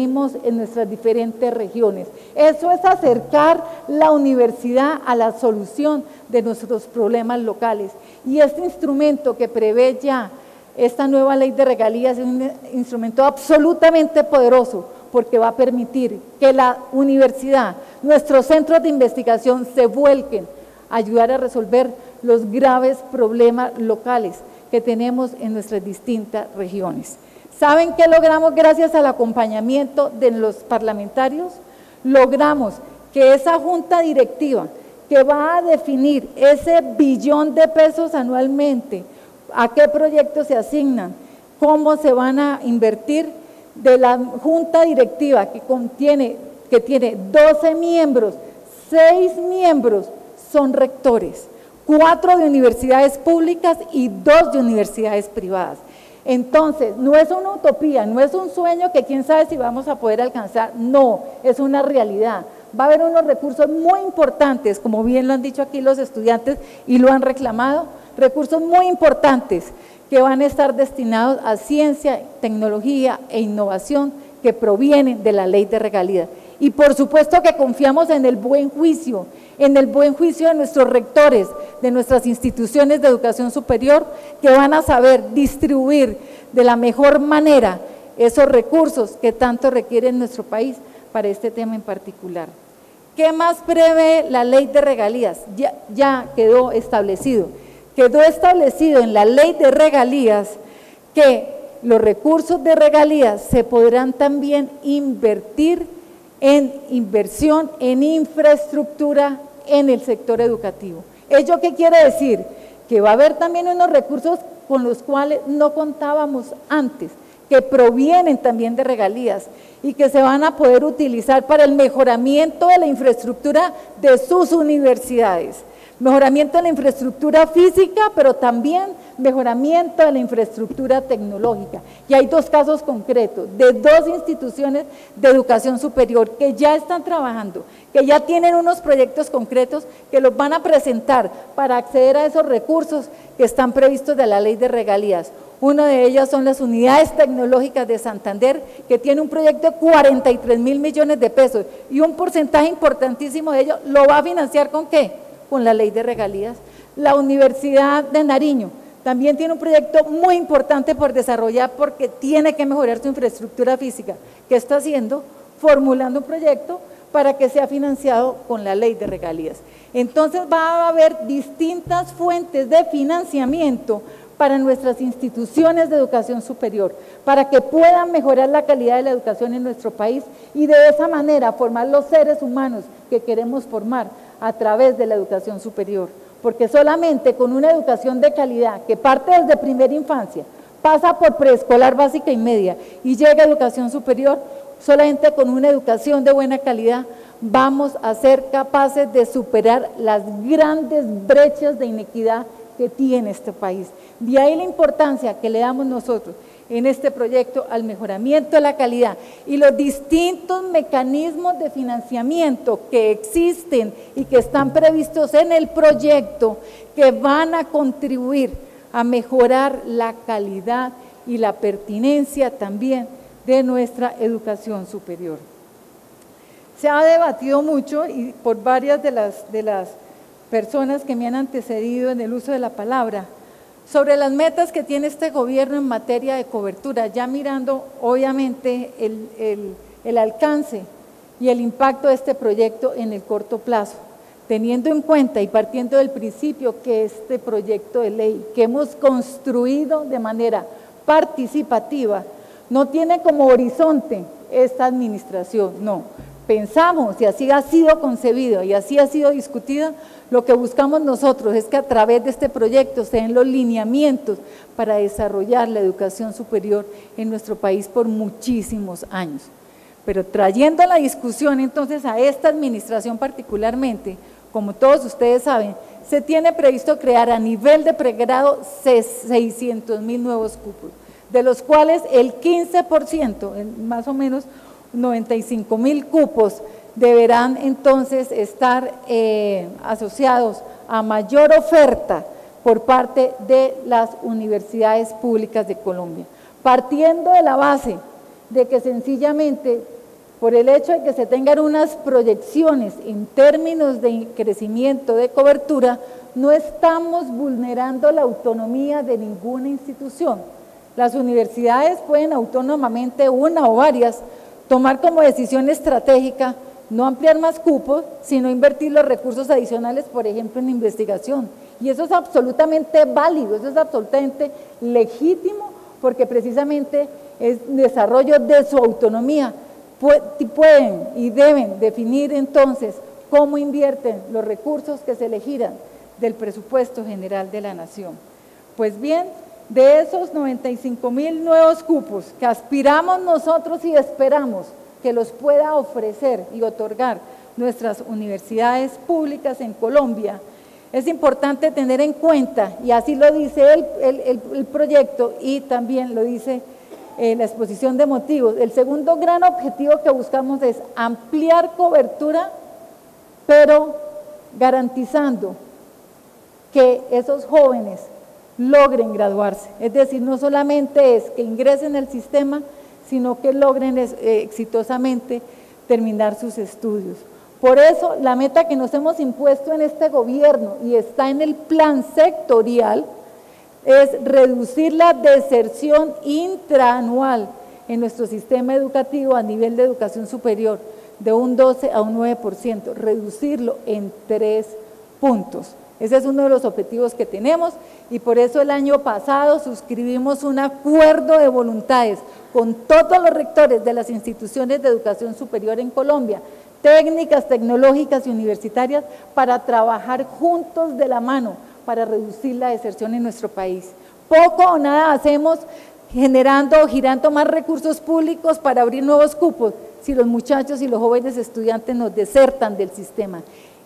en nuestras diferentes regiones. Eso es acercar la universidad a la solución de nuestros problemas locales. Y este instrumento que prevé ya esta nueva ley de regalías es un instrumento absolutamente poderoso, porque va a permitir que la universidad, nuestros centros de investigación se vuelquen a ayudar a resolver los graves problemas locales que tenemos en nuestras distintas regiones. ¿Saben qué logramos gracias al acompañamiento de los parlamentarios? Logramos que esa junta directiva que va a definir ese billón de pesos anualmente, a qué proyectos se asignan, cómo se van a invertir, de la junta directiva que tiene 12 miembros, 6 miembros son rectores, 4 de universidades públicas y 2 de universidades privadas. Entonces, no es una utopía, no es un sueño que quién sabe si vamos a poder alcanzar, no, es una realidad. Va a haber unos recursos muy importantes, como bien lo han dicho aquí los estudiantes y lo han reclamado, recursos muy importantes que van a estar destinados a ciencia, tecnología e innovación que provienen de la ley de regalías. Y por supuesto que confiamos en el buen juicio de nuestros rectores, de nuestras instituciones de educación superior, que van a saber distribuir de la mejor manera esos recursos que tanto requiere nuestro país para este tema en particular. ¿Qué más prevé la ley de regalías? Ya quedó establecido en la ley de regalías que los recursos de regalías se podrán también invertir en inversión, en infraestructura en el sector educativo. ¿Ello qué quiere decir? Que va a haber también unos recursos con los cuales no contábamos antes, que provienen también de regalías y que se van a poder utilizar para el mejoramiento de la infraestructura de sus universidades. Mejoramiento de la infraestructura física, pero también mejoramiento de la infraestructura tecnológica. Y hay dos casos concretos de 2 instituciones de educación superior que ya están trabajando, que ya tienen unos proyectos concretos que los van a presentar para acceder a esos recursos que están previstos de la ley de regalías. Una de ellas son las unidades tecnológicas de Santander, que tiene un proyecto de 43.000 millones de pesos y un porcentaje importantísimo de ello lo va a financiar ¿con qué? Con la ley de regalías. La Universidad de Nariño también tiene un proyecto muy importante por desarrollar porque tiene que mejorar su infraestructura física. ¿Qué está haciendo? Formulando un proyecto para que sea financiado con la ley de regalías. Entonces va a haber distintas fuentes de financiamiento para nuestras instituciones de educación superior, para que puedan mejorar la calidad de la educación en nuestro país y de esa manera formar los seres humanos que queremos formar a través de la educación superior, porque solamente con una educación de calidad que parte desde primera infancia, pasa por preescolar básica y media y llega a educación superior, solamente con una educación de buena calidad vamos a ser capaces de superar las grandes brechas de inequidad que tiene este país. De ahí la importancia que le damos nosotros en este proyecto al mejoramiento de la calidad y los distintos mecanismos de financiamiento que existen y que están previstos en el proyecto que van a contribuir a mejorar la calidad y la pertinencia también de nuestra educación superior. Se ha debatido mucho y por varias de las personas que me han antecedido en el uso de la palabra, sobre las metas que tiene este gobierno en materia de cobertura, ya mirando obviamente el alcance y el impacto de este proyecto en el corto plazo, teniendo en cuenta y partiendo del principio que este proyecto de ley que hemos construido de manera participativa no tiene como horizonte esta administración, no. Pensamos, y así ha sido concebido y así ha sido discutido, lo que buscamos nosotros es que a través de este proyecto se den los lineamientos para desarrollar la educación superior en nuestro país por muchísimos años. Pero trayendo la discusión entonces a esta administración particularmente, como todos ustedes saben, se tiene previsto crear a nivel de pregrado 600.000 nuevos cupos, de los cuales el 15%, más o menos 95.000 cupos, deberán entonces estar asociados a mayor oferta por parte de las universidades públicas de Colombia, partiendo de la base de que sencillamente por el hecho de que se tengan unas proyecciones en términos de crecimiento de cobertura, no estamos vulnerando la autonomía de ninguna institución. Las universidades pueden autónomamente, una o varias, tomar como decisión estratégica no ampliar más cupos, sino invertir los recursos adicionales, por ejemplo, en investigación. Y eso es absolutamente válido, eso es absolutamente legítimo, porque precisamente es desarrollo de su autonomía. Pueden y deben definir entonces cómo invierten los recursos que se le giran del presupuesto general de la nación. Pues bien, de esos 95.000 nuevos cupos que aspiramos nosotros y esperamos que los pueda ofrecer y otorgar nuestras universidades públicas en Colombia, es importante tener en cuenta, y así lo dice el proyecto y también lo dice la exposición de motivos, el segundo gran objetivo que buscamos es ampliar cobertura, pero garantizando que esos jóvenes logren graduarse, es decir, no solamente es que ingresen al sistema, sino que logren exitosamente terminar sus estudios. Por eso, la meta que nos hemos impuesto en este gobierno y está en el plan sectorial es reducir la deserción intraanual en nuestro sistema educativo a nivel de educación superior de un 12 a un 9%, reducirlo en 3 puntos. Ese es uno de los objetivos que tenemos y por eso el año pasado suscribimos un acuerdo de voluntades con todos los rectores de las instituciones de educación superior en Colombia, técnicas, tecnológicas y universitarias, para trabajar juntos de la mano para reducir la deserción en nuestro país. Poco o nada hacemos generando o girando más recursos públicos para abrir nuevos cupos si los muchachos y los jóvenes estudiantes nos desertan del sistema.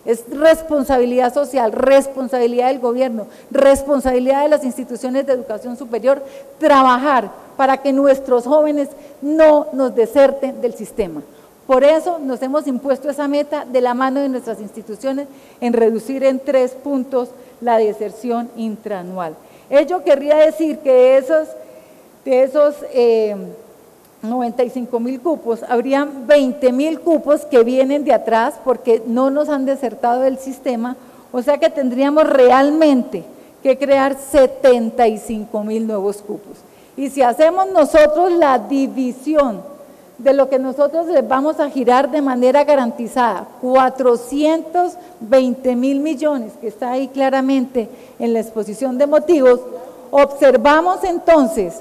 Es responsabilidad social, responsabilidad del gobierno, responsabilidad de las instituciones de educación superior trabajar para que nuestros jóvenes no nos deserten del sistema. Por eso nos hemos impuesto esa meta de la mano de nuestras instituciones en reducir en 3 puntos la deserción intraanual. Ello querría decir que de esos 95.000 cupos, habrían 20.000 cupos que vienen de atrás porque no nos han desertado del sistema, o sea que tendríamos realmente que crear 75.000 nuevos cupos. Y si hacemos nosotros la división de lo que nosotros les vamos a girar de manera garantizada, 420.000 millones, que está ahí claramente en la exposición de motivos, observamos entonces,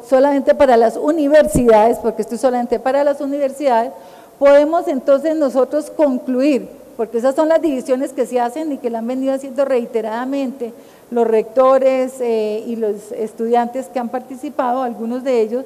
solamente para las universidades, porque esto es solamente para las universidades, podemos entonces nosotros concluir, porque esas son las divisiones que se hacen y que la han venido haciendo reiteradamente los rectores y los estudiantes que han participado, algunos de ellos.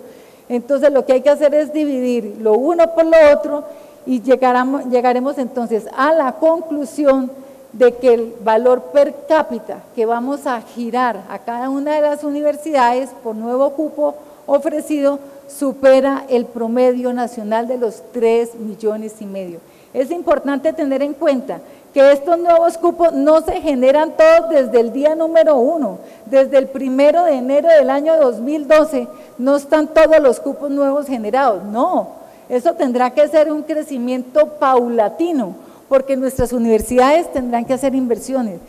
Entonces lo que hay que hacer es dividir lo uno por lo otro y llegaremos entonces a la conclusión de que el valor per cápita que vamos a girar a cada una de las universidades por nuevo cupo ofrecido supera el promedio nacional de los 3,5 millones. Es importante tener en cuenta que estos nuevos cupos no se generan todos desde el día número 1, desde el 1 de enero del año 2012 no están todos los cupos nuevos generados, no, eso tendrá que ser un crecimiento paulatino, porque nuestras universidades tendrán que hacer inversiones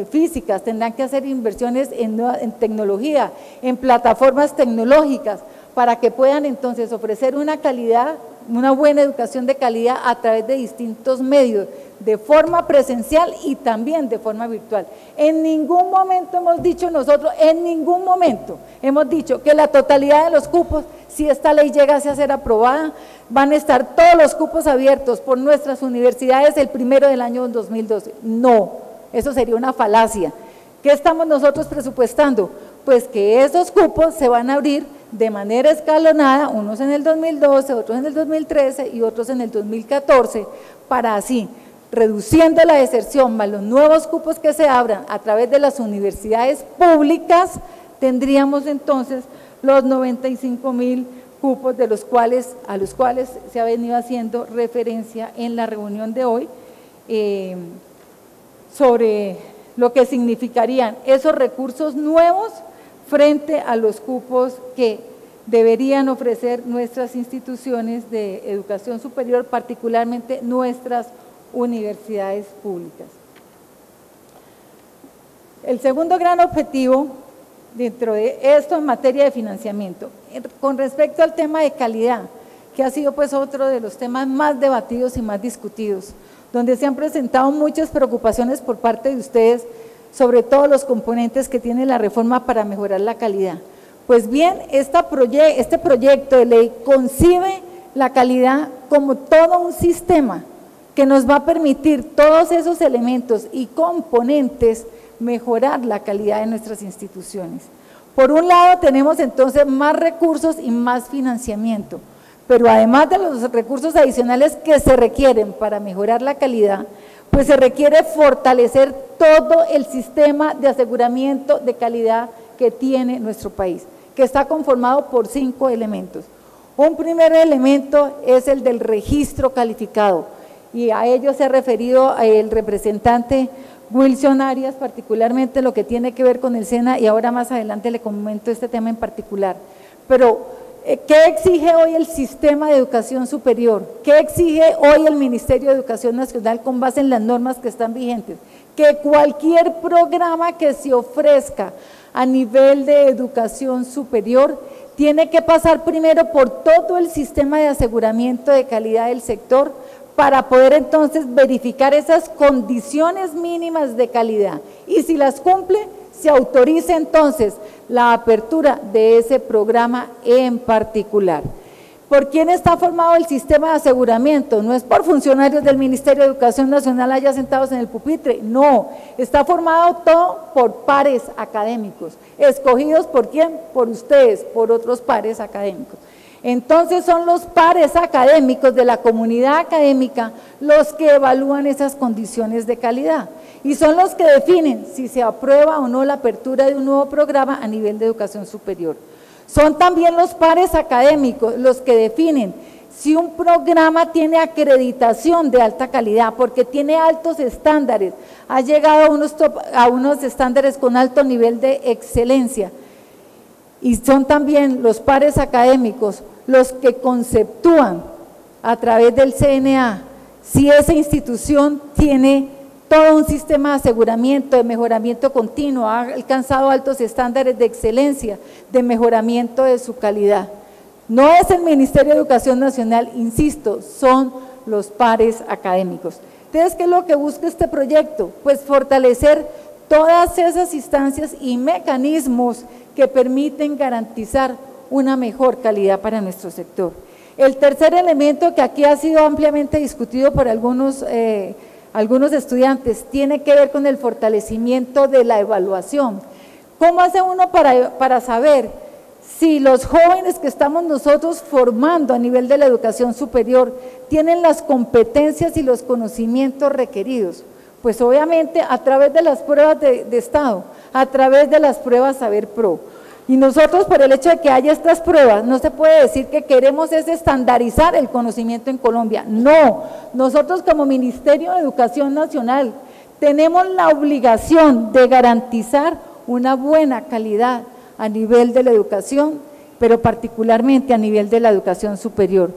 físicas, tendrán que hacer inversiones en tecnología, en plataformas tecnológicas, para que puedan entonces ofrecer una buena educación de calidad a través de distintos medios, de forma presencial y también de forma virtual. En ningún momento hemos dicho nosotros, hemos dicho que la totalidad de los cupos, si esta ley llegase a ser aprobada, van a estar todos los cupos abiertos por nuestras universidades el 1 del año 2012. No, eso sería una falacia. ¿Qué estamos nosotros presupuestando? Pues que esos cupos se van a abrir de manera escalonada, unos en el 2012, otros en el 2013 y otros en el 2014, para así, reduciendo la deserción más los nuevos cupos que se abran a través de las universidades públicas, tendríamos entonces los 95.000 cupos a los cuales se ha venido haciendo referencia en la reunión de hoy, sobre lo que significarían esos recursos nuevos frente a los cupos que deberían ofrecer nuestras instituciones de educación superior, particularmente nuestras universidades públicas. El segundo gran objetivo dentro de esto en materia de financiamiento, con respecto al tema de calidad, que ha sido pues otro de los temas más debatidos y más discutidos, donde se han presentado muchas preocupaciones por parte de ustedes sobre todos los componentes que tiene la reforma para mejorar la calidad. Pues bien, este proyecto de ley concibe la calidad como todo un sistema que nos va a permitir todos esos elementos y componentes mejorar la calidad de nuestras instituciones. Por un lado tenemos entonces más recursos y más financiamiento, pero además de los recursos adicionales que se requieren para mejorar la calidad, pues se requiere fortalecer todo el sistema de aseguramiento de calidad que tiene nuestro país, que está conformado por 5 elementos. Un primer elemento es el del registro calificado, y a ello se ha referido el representante Wilson Arias, particularmente lo que tiene que ver con el SENA, y ahora más adelante le comento este tema en particular. Pero, ¿qué exige hoy el sistema de educación superior? ¿Qué exige hoy el Ministerio de Educación Nacional con base en las normas que están vigentes? Que cualquier programa que se ofrezca a nivel de educación superior tiene que pasar primero por todo el sistema de aseguramiento de calidad del sector, para poder entonces verificar esas condiciones mínimas de calidad, y si las cumple, se autoriza entonces la apertura de ese programa en particular. ¿Por quién está formado el sistema de aseguramiento? No es por funcionarios del Ministerio de Educación Nacional allá sentados en el pupitre, no, está formado todo por pares académicos, escogidos ¿por quién? Por ustedes, por otros pares académicos. Entonces son los pares académicos de la comunidad académica los que evalúan esas condiciones de calidad, y son los que definen si se aprueba o no la apertura de un nuevo programa a nivel de educación superior. Son también los pares académicos los que definen si un programa tiene acreditación de alta calidad, porque tiene altos estándares, ha llegado a unos estándares con alto nivel de excelencia, y son también los pares académicos los que conceptúan a través del CNA si esa institución tiene todo un sistema de aseguramiento, de mejoramiento continuo, ha alcanzado altos estándares de excelencia, de mejoramiento de su calidad. No es el Ministerio de Educación Nacional, insisto, son los pares académicos. Entonces, ¿qué es lo que busca este proyecto? Pues fortalecer todas esas instancias y mecanismos que permiten garantizar una mejor calidad para nuestro sector. El tercer elemento, que aquí ha sido ampliamente discutido por algunos estudiantes, tiene que ver con el fortalecimiento de la evaluación. ¿Cómo hace uno para saber si los jóvenes que estamos nosotros formando a nivel de la educación superior tienen las competencias y los conocimientos requeridos? Pues obviamente a través de las pruebas de estado, a través de las pruebas Saber Pro. Y nosotros, por el hecho de que haya estas pruebas, no se puede decir que queremos estandarizar el conocimiento en Colombia. No, nosotros como Ministerio de Educación Nacional tenemos la obligación de garantizar una buena calidad a nivel de la educación, pero particularmente a nivel de la educación superior.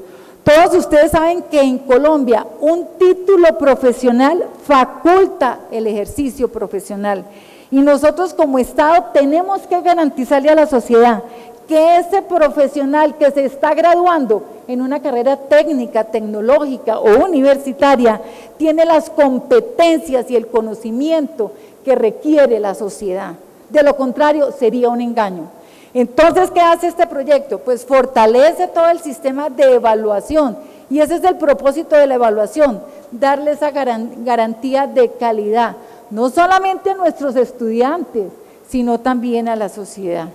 Todos ustedes saben que en Colombia un título profesional faculta el ejercicio profesional, y nosotros como Estado tenemos que garantizarle a la sociedad que ese profesional que se está graduando en una carrera técnica, tecnológica o universitaria tiene las competencias y el conocimiento que requiere la sociedad. De lo contrario, sería un engaño. Entonces, ¿qué hace este proyecto? Pues fortalece todo el sistema de evaluación, y ese es el propósito de la evaluación, darle esa garantía de calidad, no solamente a nuestros estudiantes, sino también a la sociedad.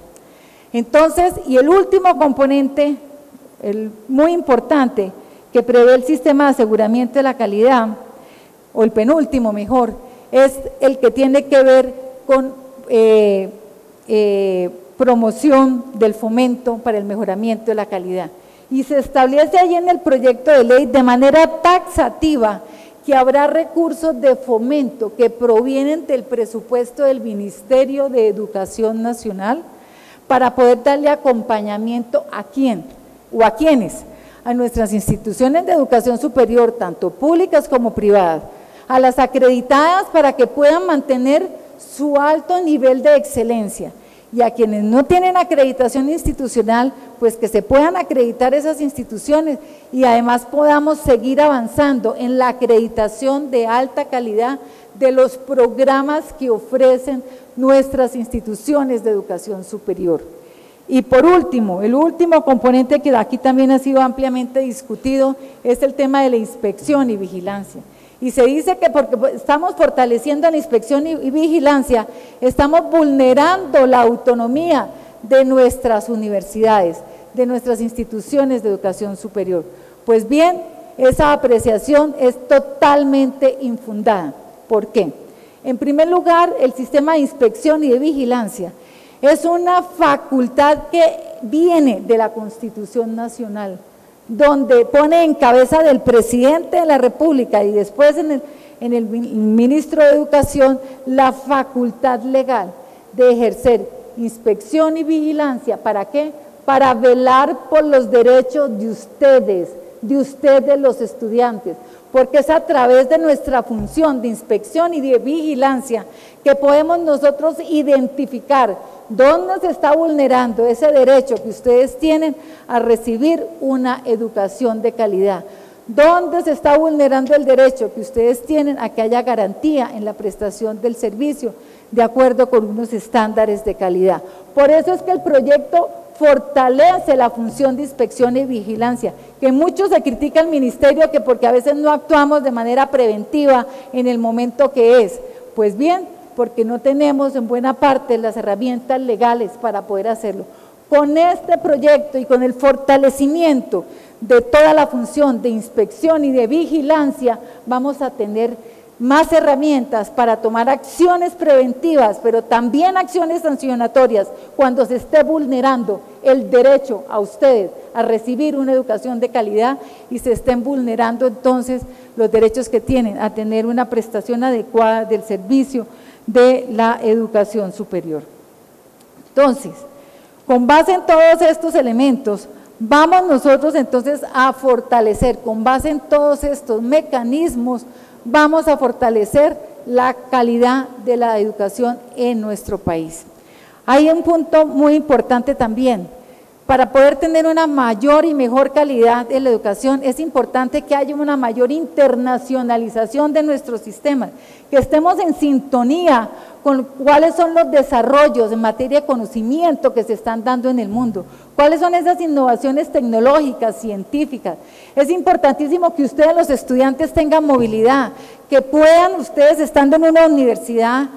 Entonces, y el último componente, el muy importante, que prevé el sistema de aseguramiento de la calidad, o el penúltimo mejor, es el que tiene que ver con promoción del fomento para el mejoramiento de la calidad. Y se establece ahí en el proyecto de ley de manera taxativa que habrá recursos de fomento que provienen del presupuesto del Ministerio de Educación Nacional para poder darle acompañamiento a quién o a quiénes, a nuestras instituciones de educación superior, tanto públicas como privadas, a las acreditadas para que puedan mantener su alto nivel de excelencia, y a quienes no tienen acreditación institucional, pues que se puedan acreditar esas instituciones y además podamos seguir avanzando en la acreditación de alta calidad de los programas que ofrecen nuestras instituciones de educación superior. Y por último, el último componente que aquí también ha sido ampliamente discutido es el tema de la inspección y vigilancia. Y se dice que porque estamos fortaleciendo la inspección y vigilancia, estamos vulnerando la autonomía de nuestras universidades, de nuestras instituciones de educación superior. Pues bien, esa apreciación es totalmente infundada. ¿Por qué? En primer lugar, el sistema de inspección y de vigilancia es una facultad que viene de la Constitución Nacional, donde pone en cabeza del presidente de la República y después en el ministro de Educación la facultad legal de ejercer inspección y vigilancia. ¿Para qué? Para velar por los derechos de ustedes los estudiantes, porque es a través de nuestra función de inspección y de vigilancia que podemos nosotros identificar dónde se está vulnerando ese derecho que ustedes tienen a recibir una educación de calidad, dónde se está vulnerando el derecho que ustedes tienen a que haya garantía en la prestación del servicio de acuerdo con unos estándares de calidad. Por eso es que el proyecto fortalece la función de inspección y vigilancia, que mucho se critica al ministerio que porque a veces no actuamos de manera preventiva en el momento que es. Pues bien, porque no tenemos en buena parte las herramientas legales para poder hacerlo. Con este proyecto y con el fortalecimiento de toda la función de inspección y de vigilancia, vamos a tener más herramientas para tomar acciones preventivas, pero también acciones sancionatorias cuando se esté vulnerando el derecho a ustedes a recibir una educación de calidad y se estén vulnerando entonces los derechos que tienen a tener una prestación adecuada del servicio de la educación superior. Entonces, con base en todos estos elementos, vamos nosotros entonces a fortalecer, con base en todos estos mecanismos, vamos a fortalecer la calidad de la educación en nuestro país. Hay un punto muy importante también. Para poder tener una mayor y mejor calidad en la educación es importante que haya una mayor internacionalización de nuestros sistemas, que estemos en sintonía con cuáles son los desarrollos en materia de conocimiento que se están dando en el mundo, cuáles son esas innovaciones tecnológicas, científicas. Es importantísimo que ustedes, los estudiantes, tengan movilidad, que puedan ustedes, estando en una universidad,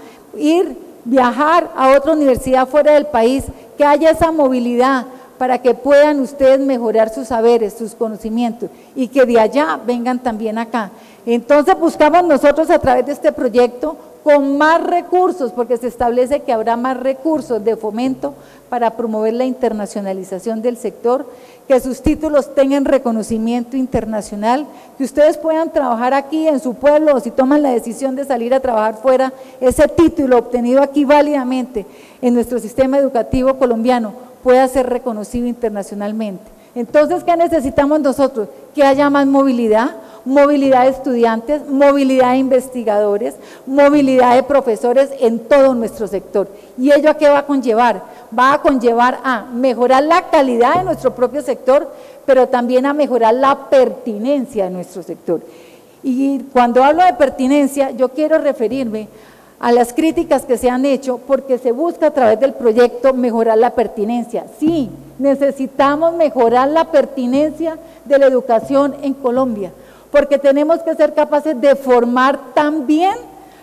viajar a otra universidad fuera del país, que haya esa movilidad, para que puedan ustedes mejorar sus saberes, sus conocimientos y que de allá vengan también acá. Entonces buscamos nosotros a través de este proyecto con más recursos, porque se establece que habrá más recursos de fomento para promover la internacionalización del sector, que sus títulos tengan reconocimiento internacional, que ustedes puedan trabajar aquí en su pueblo o si toman la decisión de salir a trabajar fuera, ese título obtenido aquí válidamente en nuestro sistema educativo colombiano pueda ser reconocido internacionalmente. Entonces, ¿qué necesitamos nosotros? Que haya más movilidad, movilidad de estudiantes, movilidad de investigadores, movilidad de profesores en todo nuestro sector. ¿Y ello a qué va a conllevar? Va a conllevar a mejorar la calidad de nuestro propio sector, pero también a mejorar la pertinencia de nuestro sector. Y cuando hablo de pertinencia, yo quiero referirme a las críticas que se han hecho porque se busca a través del proyecto mejorar la pertinencia. Sí, necesitamos mejorar la pertinencia de la educación en Colombia, porque tenemos que ser capaces de formar también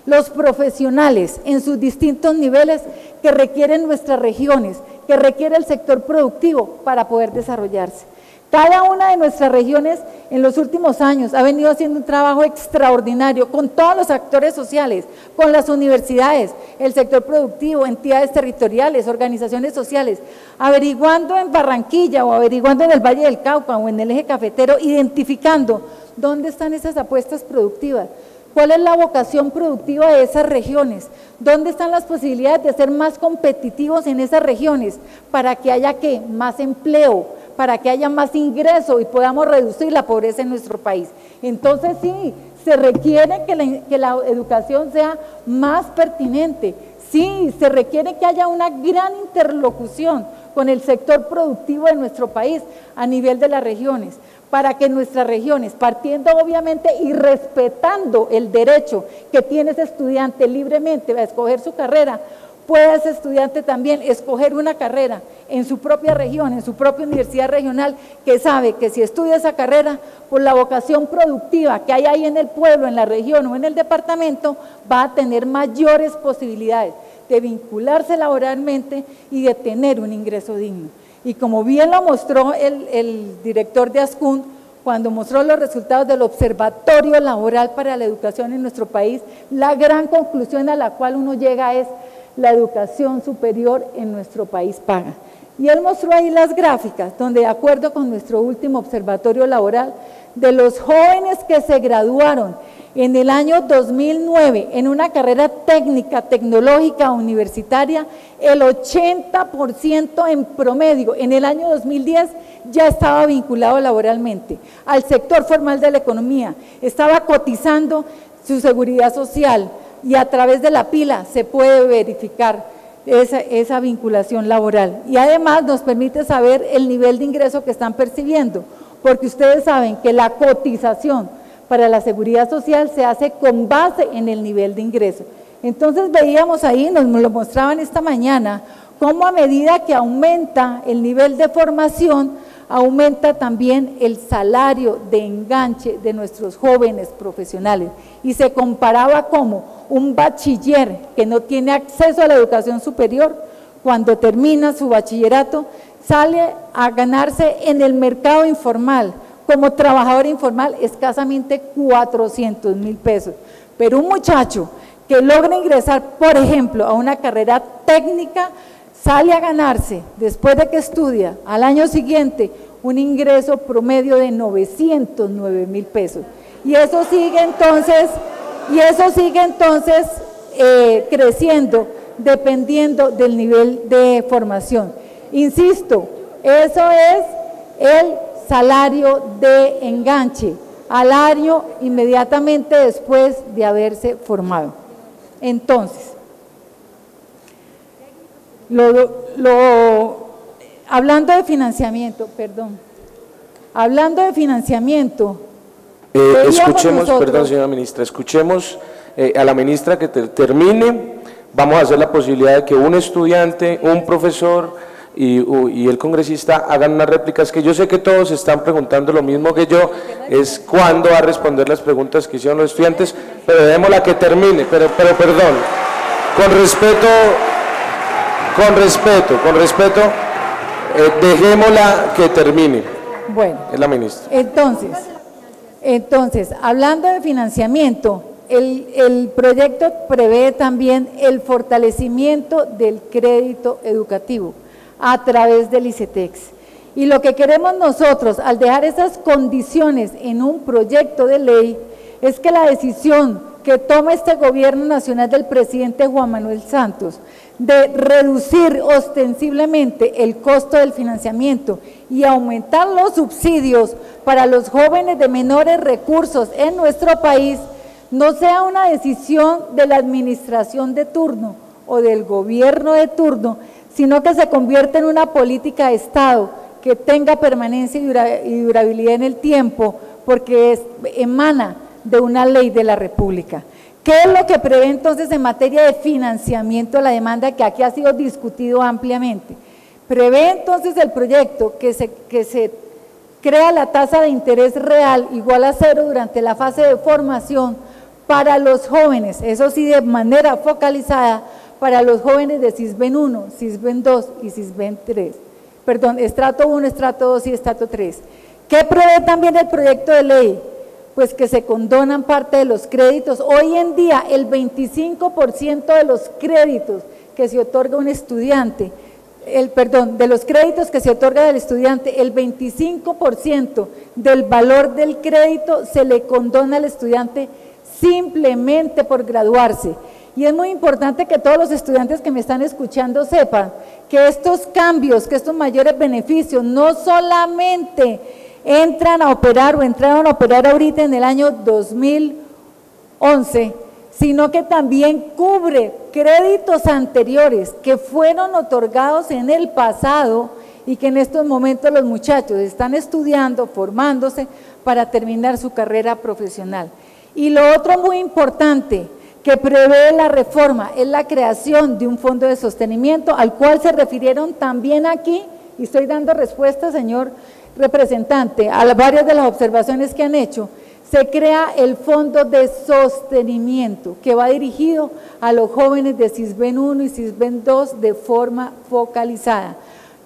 los profesionales en sus distintos niveles que requieren nuestras regiones, que requiere el sector productivo para poder desarrollarse. Cada una de nuestras regiones en los últimos años ha venido haciendo un trabajo extraordinario con todos los actores sociales, con las universidades, el sector productivo, entidades territoriales, organizaciones sociales, averiguando en Barranquilla o averiguando en el Valle del Cauca o en el eje cafetero, identificando dónde están esas apuestas productivas, ¿Cuál es la vocación productiva de esas regiones? ¿Dónde están las posibilidades de ser más competitivos en esas regiones? Para que haya ¿qué? Más empleo, para que haya más ingreso y podamos reducir la pobreza en nuestro país. Entonces sí, se requiere que la educación sea más pertinente. Sí, se requiere que haya una gran interlocución con el sector productivo de nuestro país a nivel de las regiones, para que nuestras regiones, partiendo obviamente y respetando el derecho que tiene ese estudiante libremente a escoger su carrera, pueda ese estudiante también escoger una carrera en su propia región, en su propia universidad regional, que sabe que si estudia esa carrera, por la vocación productiva que hay ahí en el pueblo, en la región o en el departamento, va a tener mayores posibilidades de vincularse laboralmente y de tener un ingreso digno. Y como bien lo mostró el director de ASCUN, cuando mostró los resultados del Observatorio Laboral para la Educación en nuestro país, la gran conclusión a la cual uno llega es: la educación superior en nuestro país paga. Y él mostró ahí las gráficas, donde de acuerdo con nuestro último Observatorio Laboral, de los jóvenes que se graduaron en el año 2009 en una carrera técnica, tecnológica, universitaria, el 80% en promedio en el año 2010 ya estaba vinculado laboralmente al sector formal de la economía, estaba cotizando su seguridad social y a través de la pila se puede verificar esa vinculación laboral. Y además nos permite saber el nivel de ingreso que están percibiendo, porque ustedes saben que la cotización para la seguridad social se hace con base en el nivel de ingreso. Entonces veíamos ahí, nos lo mostraban esta mañana, cómo a medida que aumenta el nivel de formación, aumenta también el salario de enganche de nuestros jóvenes profesionales. Y se comparaba como un bachiller que no tiene acceso a la educación superior, cuando termina su bachillerato, sale a ganarse en el mercado informal, como trabajador informal, escasamente 400.000 pesos. Pero un muchacho que logra ingresar, por ejemplo, a una carrera técnica, sale a ganarse, después de que estudia, al año siguiente, un ingreso promedio de 909.000 pesos. Y eso sigue entonces creciendo, dependiendo del nivel de formación. Insisto, eso es el salario de enganche al año inmediatamente después de haberse formado. Entonces, hablando de financiamiento, escuchemos, perdón señora ministra, escuchemos a la ministra que termine. Vamos a hacer la posibilidad de que un estudiante, un profesor y el congresista hagan unas réplicas, que yo sé que todos están preguntando lo mismo que yo, es cuándo va a responder las preguntas que hicieron los estudiantes, pero démosla que termine, pero perdón, con respeto, dejémosla que termine. Bueno, es la ministra. Entonces, hablando de financiamiento, el proyecto prevé también el fortalecimiento del crédito educativo a través del ICETEX. Y lo que queremos nosotros, al dejar esas condiciones en un proyecto de ley, es que la decisión que toma este gobierno nacional del presidente Juan Manuel Santos de reducir ostensiblemente el costo del financiamiento y aumentar los subsidios para los jóvenes de menores recursos en nuestro país, no sea una decisión de la administración de turno o del gobierno de turno, sino que se convierta en una política de Estado que tenga permanencia y durabilidad en el tiempo, porque emana de una ley de la República. ¿Qué es lo que prevé entonces en materia de financiamiento a la demanda, que aquí ha sido discutido ampliamente? Prevé entonces el proyecto que se crea la tasa de interés real igual a 0 durante la fase de formación para los jóvenes, eso sí de manera focalizada, para los jóvenes de Sisbén 1, Sisbén 2 y Sisbén 3, perdón, estrato 1, estrato 2 y estrato 3. ¿Qué prevé también el proyecto de ley? Pues que se condonan parte de los créditos. Hoy en día el 25% de los créditos que se otorga a un estudiante, de los créditos que se otorga al estudiante, el 25% del valor del crédito se le condona al estudiante simplemente por graduarse. Y es muy importante que todos los estudiantes que me están escuchando sepan que estos cambios, que estos mayores beneficios no solamente entran a operar o entraron a operar ahorita en el año 2011, sino que también cubre créditos anteriores que fueron otorgados en el pasado y que en estos momentos los muchachos están estudiando, formándose para terminar su carrera profesional. Y lo otro muy importante que prevé la reforma es la creación de un fondo de sostenimiento al cual se refirieron también aquí, y estoy dando respuesta, señor representante, a varias de las observaciones que han hecho. Se crea el fondo de sostenimiento que va dirigido a los jóvenes de Sisbén 1 y Sisbén 2 de forma focalizada,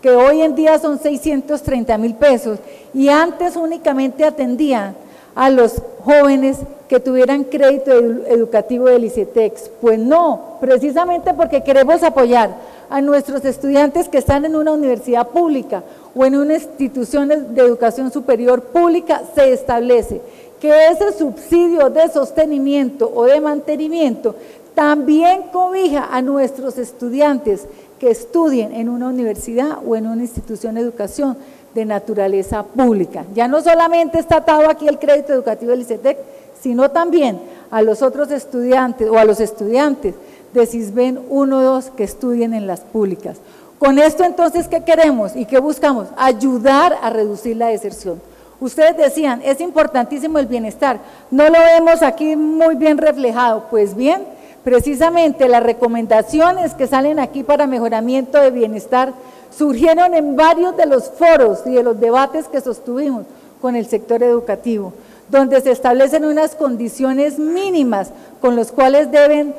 que hoy en día son 630.000 pesos y antes únicamente atendían a los jóvenes que tuvieran crédito educativo del ICETEX. Pues no, precisamente porque queremos apoyar a nuestros estudiantes que están en una universidad pública o en una institución de educación superior pública, se establece que ese subsidio de sostenimiento o de mantenimiento también cobija a nuestros estudiantes que estudien en una universidad o en una institución de educación de naturaleza pública. Ya no solamente está atado aquí el crédito educativo del ICETEX, sino también a los otros estudiantes o a los estudiantes de Sisbén 1 2 que estudien en las públicas. Con esto entonces, ¿qué queremos y qué buscamos? Ayudar a reducir la deserción. Ustedes decían, es importantísimo el bienestar, no lo vemos aquí muy bien reflejado. Pues bien, precisamente las recomendaciones que salen aquí para mejoramiento de bienestar surgieron en varios de los foros y de los debates que sostuvimos con el sector educativo, donde se establecen unas condiciones mínimas con los cuales deben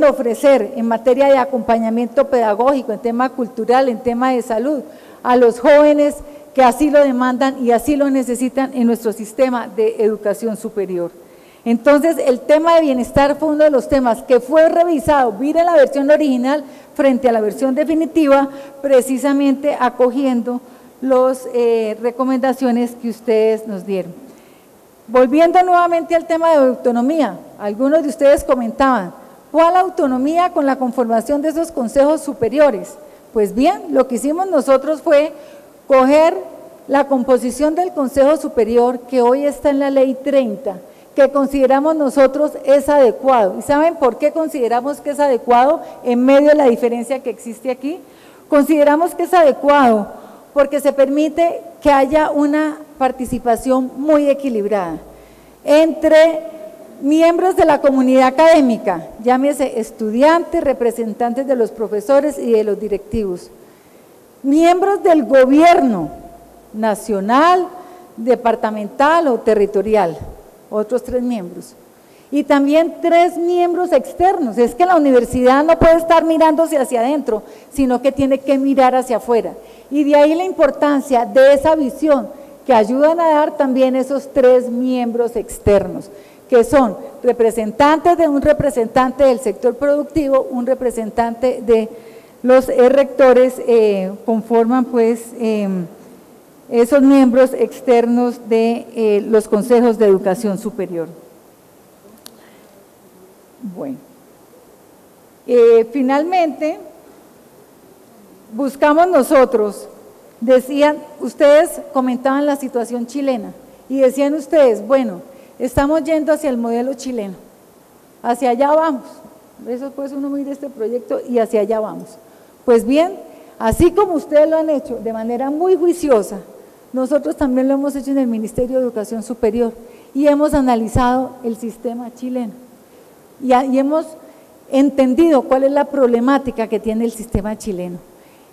ofrecer en materia de acompañamiento pedagógico, en tema cultural, en tema de salud, a los jóvenes que así lo demandan y así lo necesitan en nuestro sistema de educación superior. Entonces, el tema de bienestar fue uno de los temas que fue revisado, miren la versión original frente a la versión definitiva, precisamente acogiendo las recomendaciones que ustedes nos dieron. Volviendo nuevamente al tema de autonomía, algunos de ustedes comentaban, ¿cuál autonomía con la conformación de esos consejos superiores? Pues bien, lo que hicimos nosotros fue coger la composición del Consejo Superior que hoy está en la Ley 30, que consideramos nosotros es adecuado. ¿Y saben por qué consideramos que es adecuado en medio de la diferencia que existe aquí? Consideramos que es adecuado porque se permite que haya una participación muy equilibrada entre miembros de la comunidad académica, llámese estudiantes, representantes de los profesores y de los directivos, miembros del gobierno nacional, departamental o territorial, otros 3 miembros, y también 3 miembros externos. Es que la universidad no puede estar mirándose hacia adentro, sino que tiene que mirar hacia afuera, y de ahí la importancia de esa visión que ayudan a dar también esos 3 miembros externos, que son representantes de un representante del sector productivo, un representante de los rectores, conforman pues esos miembros externos de los consejos de educación superior. Bueno, finalmente buscamos nosotros, decían, ustedes comentaban la situación chilena y decían ustedes, bueno, estamos yendo hacia el modelo chileno, hacia allá vamos, eso pues uno mira este proyecto y hacia allá vamos. Pues bien, así como ustedes lo han hecho de manera muy juiciosa, nosotros también lo hemos hecho en el Ministerio de Educación Superior y hemos analizado el sistema chileno y hemos entendido cuál es la problemática que tiene el sistema chileno.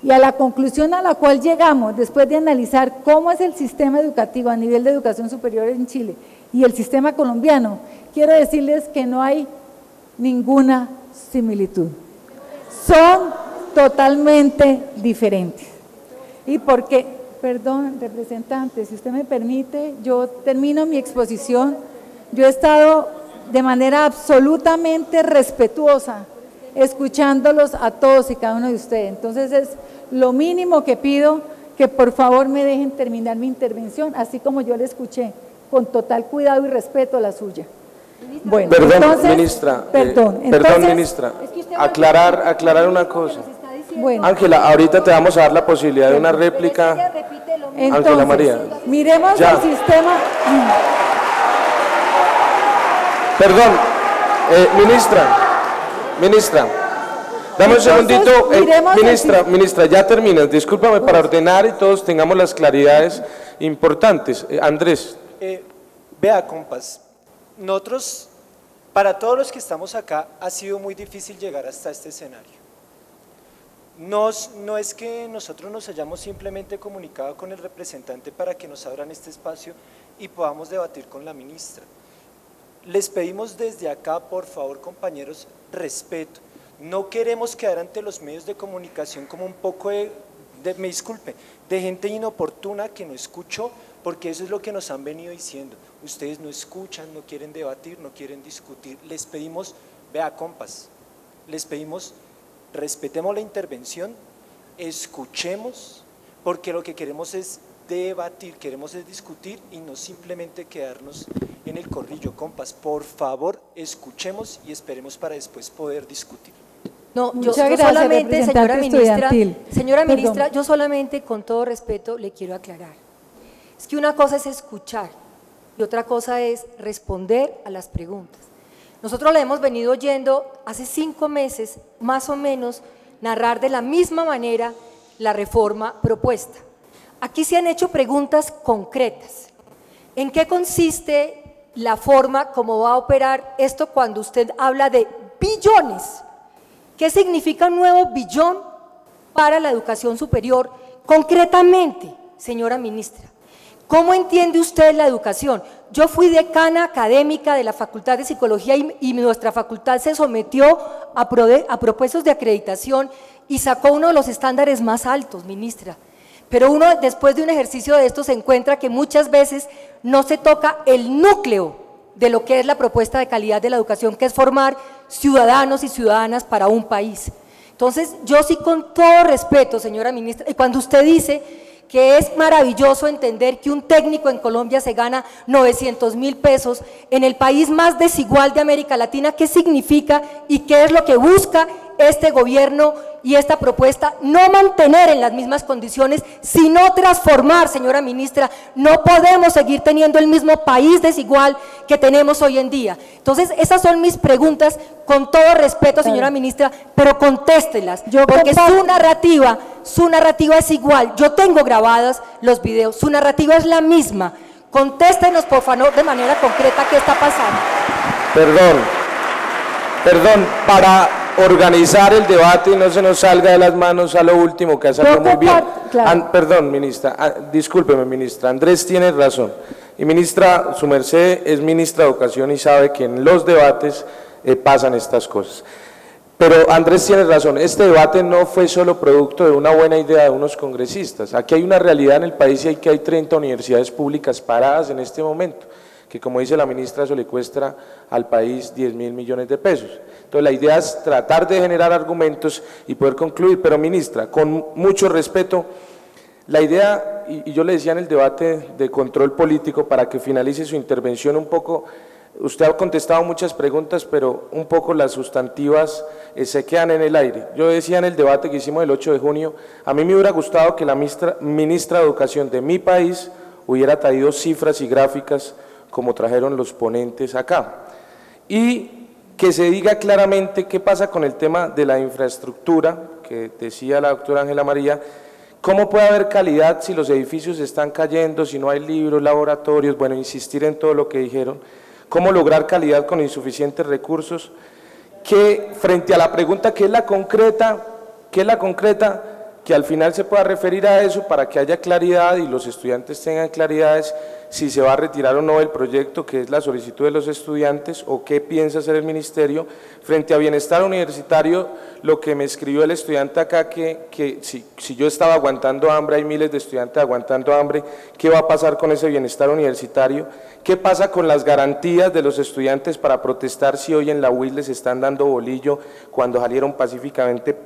Y a la conclusión a la cual llegamos, después de analizar cómo es el sistema educativo a nivel de educación superior en Chile y el sistema colombiano, quiero decirles que no hay ninguna similitud. Son totalmente diferentes. ¿Y por qué? Perdón, representante, si usted me permite, yo termino mi exposición. Yo he estado de manera absolutamente respetuosa escuchándolos a todos y cada uno de ustedes. Entonces es lo mínimo que pido, que por favor me dejen terminar mi intervención, así como yo le escuché, con total cuidado y respeto a la suya. Bueno, Perdón, entonces, ministra, perdón, ministra, aclarar una cosa. Bueno, Ángela, ahorita te vamos a dar la posibilidad de una réplica. Ángela entonces, María. miremos Ya. el sistema. Perdón, ministra, dame un Entonces, segundito, miremos ministra, ya terminas, discúlpame para ordenar y todos tengamos las claridades importantes. Andrés. Vea, compas, nosotros, para todos los que estamos acá, ha sido muy difícil llegar hasta este escenario. No es que nosotros nos hayamos simplemente comunicado con el representante para que nos abran este espacio y podamos debatir con la ministra. Les pedimos desde acá, por favor, compañeros, respeto. No queremos quedar ante los medios de comunicación como un poco me disculpe, de gente inoportuna que no escuchó, porque eso es lo que nos han venido diciendo. Ustedes no escuchan, no quieren debatir, no quieren discutir. Les pedimos, vea, compas, les pedimos, respetemos la intervención, escuchemos, porque lo que queremos es debatir, queremos es discutir y no simplemente quedarnos en el corrillo. Compas, por favor, escuchemos y esperemos para después poder discutir. No, yo Muchas solamente, gracias, señora ministra, Perdón. yo solamente, con todo respeto, le quiero aclarar. Es que una cosa es escuchar y otra cosa es responder a las preguntas. Nosotros le hemos venido oyendo hace 5 meses, más o menos, narrar de la misma manera la reforma propuesta. Aquí se han hecho preguntas concretas. ¿En qué consiste la forma como va a operar esto cuando usted habla de billones? ¿Qué significa un nuevo billón para la educación superior? Concretamente, señora ministra, ¿cómo entiende usted la educación? Yo fui decana académica de la Facultad de Psicología y nuestra facultad se sometió a procesos de acreditación y sacó uno de los estándares más altos, ministra. Pero uno, después de un ejercicio de esto, se encuentra que muchas veces no se toca el núcleo de lo que es la propuesta de calidad de la educación, que es formar ciudadanos y ciudadanas para un país. Entonces, yo sí, con todo respeto, señora ministra, y cuando usted dice que es maravilloso entender que un técnico en Colombia se gana 900.000 pesos, en el país más desigual de América Latina, ¿qué significa y qué es lo que busca este gobierno y esta propuesta? No mantener en las mismas condiciones, sino transformar, señora ministra. No podemos seguir teniendo el mismo país desigual que tenemos hoy en día. Entonces, esas son mis preguntas, con todo respeto, señora ministra, pero contéstelas, porque su narrativa es igual. Yo tengo grabadas los videos, su narrativa es la misma. Contéstenos, por favor, de manera concreta, ¿qué está pasando? Perdón, para organizar el debate y no se nos salga de las manos a lo último, que ha salido muy bien. Claro. Perdón, ministra, discúlpeme, ministra, Andrés tiene razón. Y ministra, su merced es ministra de Educación y sabe que en los debates pasan estas cosas. Pero Andrés tiene razón, este debate no fue solo producto de una buena idea de unos congresistas. Aquí hay una realidad en el país y hay 30 universidades públicas paradas en este momento, que como dice la ministra, eso le cuesta al país 10.000 millones de pesos. Entonces la idea es tratar de generar argumentos y poder concluir, pero ministra, con mucho respeto, la idea, y yo le decía en el debate de control político, para que finalice su intervención un poco, usted ha contestado muchas preguntas, pero un poco las sustantivas se quedan en el aire. Yo decía en el debate que hicimos el 8 de junio, a mí me hubiera gustado que la ministra de Educación de mi país hubiera traído cifras y gráficas como trajeron los ponentes acá, y que se diga claramente qué pasa con el tema de la infraestructura, que decía la doctora Ángela María. ¿Cómo puede haber calidad si los edificios están cayendo, si no hay libros, laboratorios? Bueno, insistir en todo lo que dijeron. ¿Cómo lograr calidad con insuficientes recursos? Que frente a la pregunta, ¿qué es la concreta? Que al final se pueda referir a eso para que haya claridad y los estudiantes tengan claridades si se va a retirar o no el proyecto, que es la solicitud de los estudiantes, o qué piensa hacer el ministerio. Frente a bienestar universitario, lo que me escribió el estudiante acá, que si yo estaba aguantando hambre, hay miles de estudiantes aguantando hambre, ¿qué va a pasar con ese bienestar universitario? ¿Qué pasa con las garantías de los estudiantes para protestar si hoy en la UIS les están dando bolillo cuando salieron pacíficamente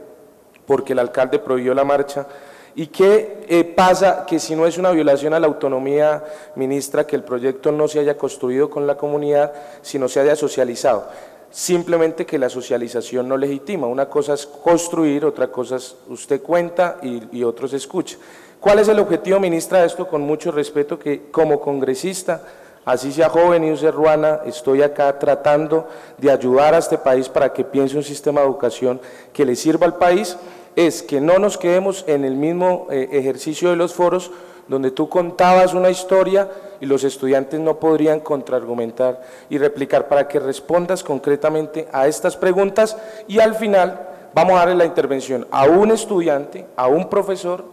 porque el alcalde prohibió la marcha? ¿Y qué pasa que si no es una violación a la autonomía, ministra, que el proyecto no se haya construido con la comunidad, sino se haya socializado? Simplemente que la socialización no legitima, una cosa es construir, otra cosa es usted cuenta y otros escucha. ¿Cuál es el objetivo, ministra, de esto? Con mucho respeto, que como congresista, así sea joven y serruana, estoy acá tratando de ayudar a este país para que piense un sistema de educación que le sirva al país, es que no nos quedemos en el mismo ejercicio de los foros, donde tú contabas una historia y los estudiantes no podrían contraargumentar y replicar, para que respondas concretamente a estas preguntas y al final vamos a darle la intervención a un estudiante, a un profesor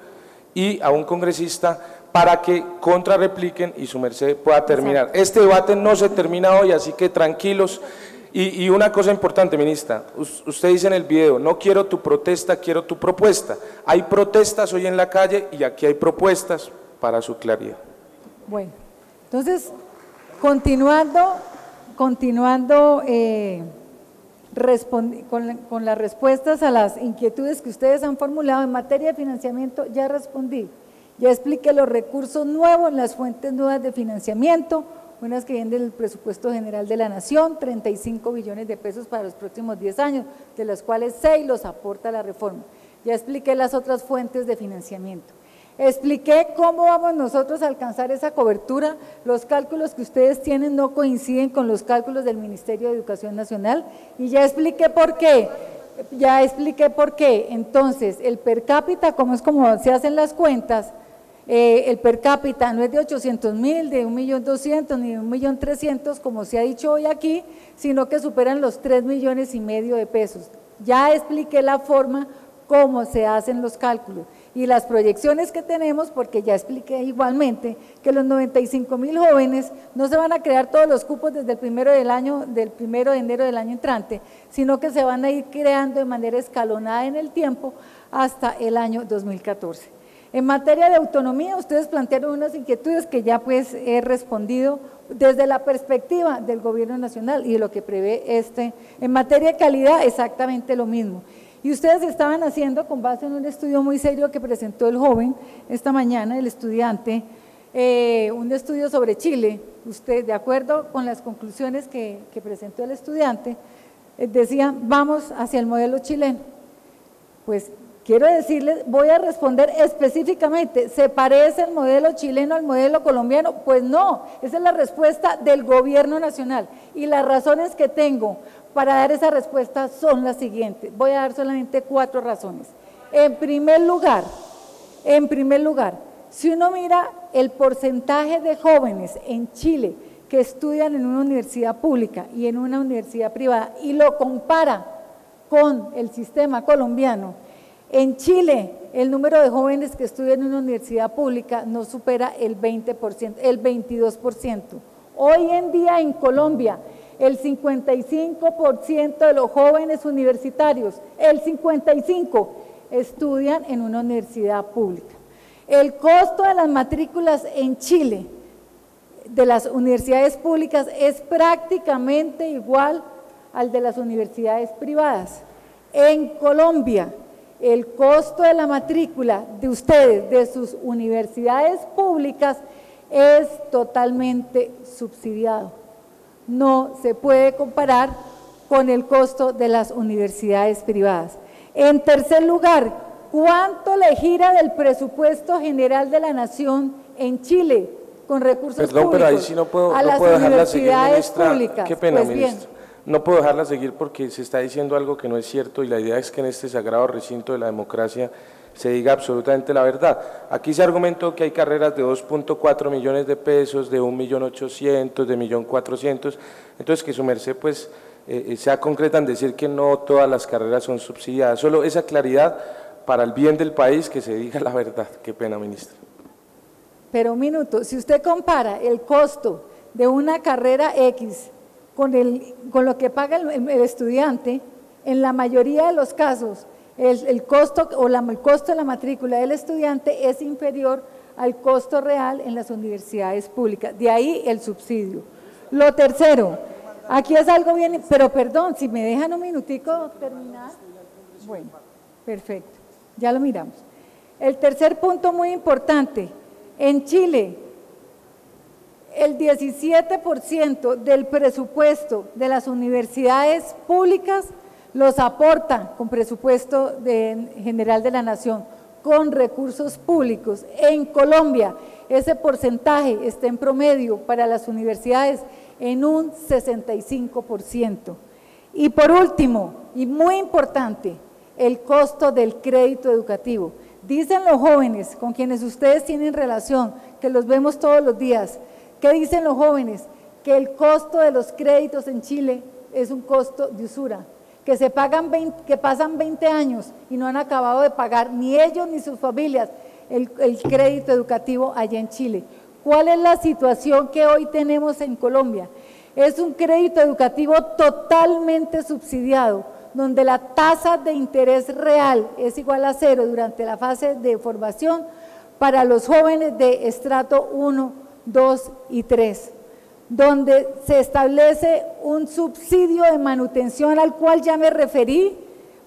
y a un congresista para que contrarrepliquen y su merced pueda terminar. Exacto. Este debate no se termina hoy, así que tranquilos. Y una cosa importante, ministra, usted dice en el video, no quiero tu protesta, quiero tu propuesta. Hay protestas hoy en la calle y aquí hay propuestas para su claridad. Bueno, entonces, continuando con las respuestas a las inquietudes que ustedes han formulado en materia de financiamiento, ya respondí, ya expliqué los recursos nuevos, las fuentes nuevas de financiamiento, unas que vienen del presupuesto general de la Nación, 35 billones de pesos para los próximos 10 años, de los cuales 6 los aporta la reforma. Ya expliqué las otras fuentes de financiamiento. Expliqué cómo vamos nosotros a alcanzar esa cobertura. Los cálculos que ustedes tienen no coinciden con los cálculos del Ministerio de Educación Nacional y ya expliqué por qué. Entonces, el per cápita, como se hacen las cuentas, el per cápita no es de 800.000, de 1.200.000 ni de 1.300.000, como se ha dicho hoy aquí, sino que superan los 3,5 millones de pesos. Ya expliqué la forma cómo se hacen los cálculos y las proyecciones que tenemos, porque ya expliqué igualmente que los 95.000 jóvenes no se van a crear todos los cupos desde el 1 de enero del año entrante, sino que se van a ir creando de manera escalonada en el tiempo hasta el año 2014. En materia de autonomía, ustedes plantearon unas inquietudes que ya pues he respondido desde la perspectiva del Gobierno Nacional y de lo que prevé En materia de calidad, exactamente lo mismo. Y ustedes estaban haciendo, con base en un estudio muy serio que presentó el joven esta mañana, el estudiante, un estudio sobre Chile. Usted, de acuerdo con las conclusiones que presentó el estudiante, decían, vamos hacia el modelo chileno. Pues quiero decirles, voy a responder específicamente, ¿se parece el modelo chileno al modelo colombiano? Pues no, esa es la respuesta del Gobierno Nacional y las razones que tengo para dar esa respuesta son las siguientes. Voy a dar solamente 4 razones. En primer lugar, si uno mira el porcentaje de jóvenes en Chile que estudian en una universidad pública y en una universidad privada y lo compara con el sistema colombiano, en Chile el número de jóvenes que estudian en una universidad pública no supera el 20%, el 22%. Hoy en día en Colombia, el 55% de los jóvenes universitarios, el 55%, estudian en una universidad pública. El costo de las matrículas en Chile, de las universidades públicas, es prácticamente igual al de las universidades privadas. En Colombia, el costo de la matrícula de ustedes, de sus universidades públicas, es totalmente subsidiado. No se puede comparar con el costo de las universidades privadas. En tercer lugar, ¿cuánto le gira del presupuesto general de la Nación en Chile con recursos públicos pero ahí sí no puedo a las dejarla seguir, universidades ministra. públicas? Qué pena, Pues bien, ministra. No puedo dejarla seguir porque se está diciendo algo que no es cierto y la idea es que en este sagrado recinto de la democracia se diga absolutamente la verdad. Aquí se argumentó que hay carreras de 2.4 millones de pesos, de 1.800.000, de 1.400.000, entonces que su merced pues sea concreta en decir que no todas las carreras son subsidiadas, solo esa claridad para el bien del país, que se diga la verdad. Qué pena, ministra. pero un minuto, si usted compara el costo de una carrera X con lo que paga el estudiante, en la mayoría de los casos, el costo de la matrícula del estudiante es inferior al costo real en las universidades públicas, de ahí el subsidio. Lo tercero, aquí es algo bien, pero perdón, si me dejan un minutico terminar. Bueno, perfecto, ya lo miramos. El tercer punto muy importante, en Chile, el 17% del presupuesto de las universidades públicas los aporta con presupuesto general de la Nación, con recursos públicos. En Colombia, ese porcentaje está en promedio para las universidades en un 65%. Y por último, y muy importante, el costo del crédito educativo. Dicen los jóvenes con quienes ustedes tienen relación, que los vemos todos los días, ¿qué dicen los jóvenes? Que el costo de los créditos en Chile es un costo de usura, que pasan 20 años y no han acabado de pagar ni ellos ni sus familias el crédito educativo allá en Chile. ¿Cuál es la situación que hoy tenemos en Colombia? Es un crédito educativo totalmente subsidiado, donde la tasa de interés real es igual a 0 durante la fase de formación para los jóvenes de estrato 1, 2 y 3, donde se establece un subsidio de manutención al cual ya me referí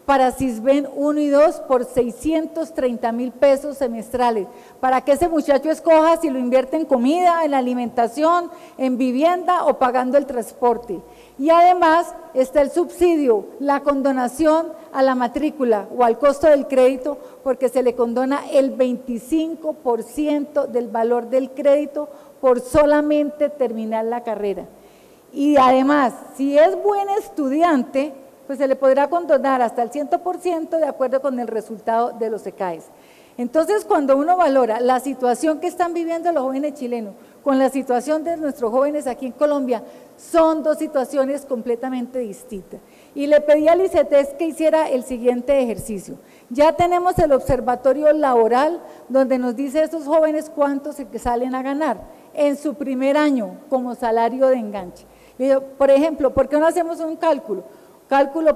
para Sisbén 1 y 2 por 630.000 pesos semestrales, para que ese muchacho escoja si lo invierte en comida, en alimentación, en vivienda o pagando el transporte. Y además está el subsidio, la condonación a la matrícula o al costo del crédito, porque se le condona el 25% del valor del crédito por solamente terminar la carrera. Y además, si es buen estudiante, pues se le podrá condonar hasta el 100% de acuerdo con el resultado de los ECAES. Entonces, cuando uno valora la situación que están viviendo los jóvenes chilenos con la situación de nuestros jóvenes aquí en Colombia, son dos situaciones completamente distintas. Y le pedí al ICETEX que hiciera el siguiente ejercicio. Ya tenemos el observatorio laboral donde nos dice a estos jóvenes cuántos salen a ganar en su primer año como salario de enganche. Por ejemplo, ¿por qué no hacemos un cálculo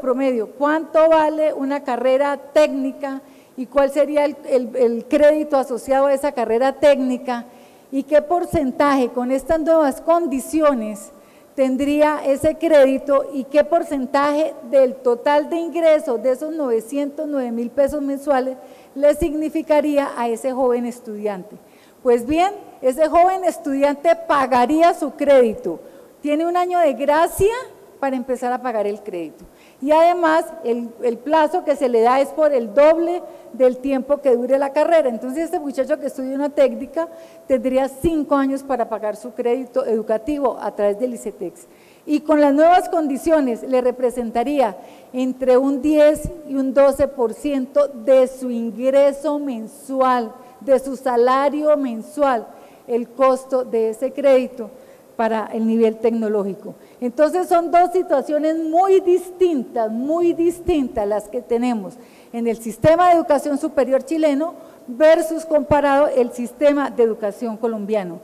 promedio? ¿Cuánto vale una carrera técnica y cuál sería el crédito asociado a esa carrera técnica? ¿Y qué porcentaje con estas nuevas condiciones tendría ese crédito y qué porcentaje del total de ingresos de esos 909.000 pesos mensuales le significaría a ese joven estudiante? Pues bien, ese joven estudiante pagaría su crédito, tiene un año de gracia para empezar a pagar el crédito. Y además el plazo que se le da es por el doble del tiempo que dure la carrera. Entonces este muchacho que estudia una técnica tendría 5 años para pagar su crédito educativo a través del ICETEX. Y con las nuevas condiciones le representaría entre un 10 y un 12% de su ingreso mensual, de su salario mensual, el costo de ese crédito para el nivel tecnológico. Entonces son dos situaciones muy distintas las que tenemos en el sistema de educación superior chileno versus comparado el sistema de educación colombiano.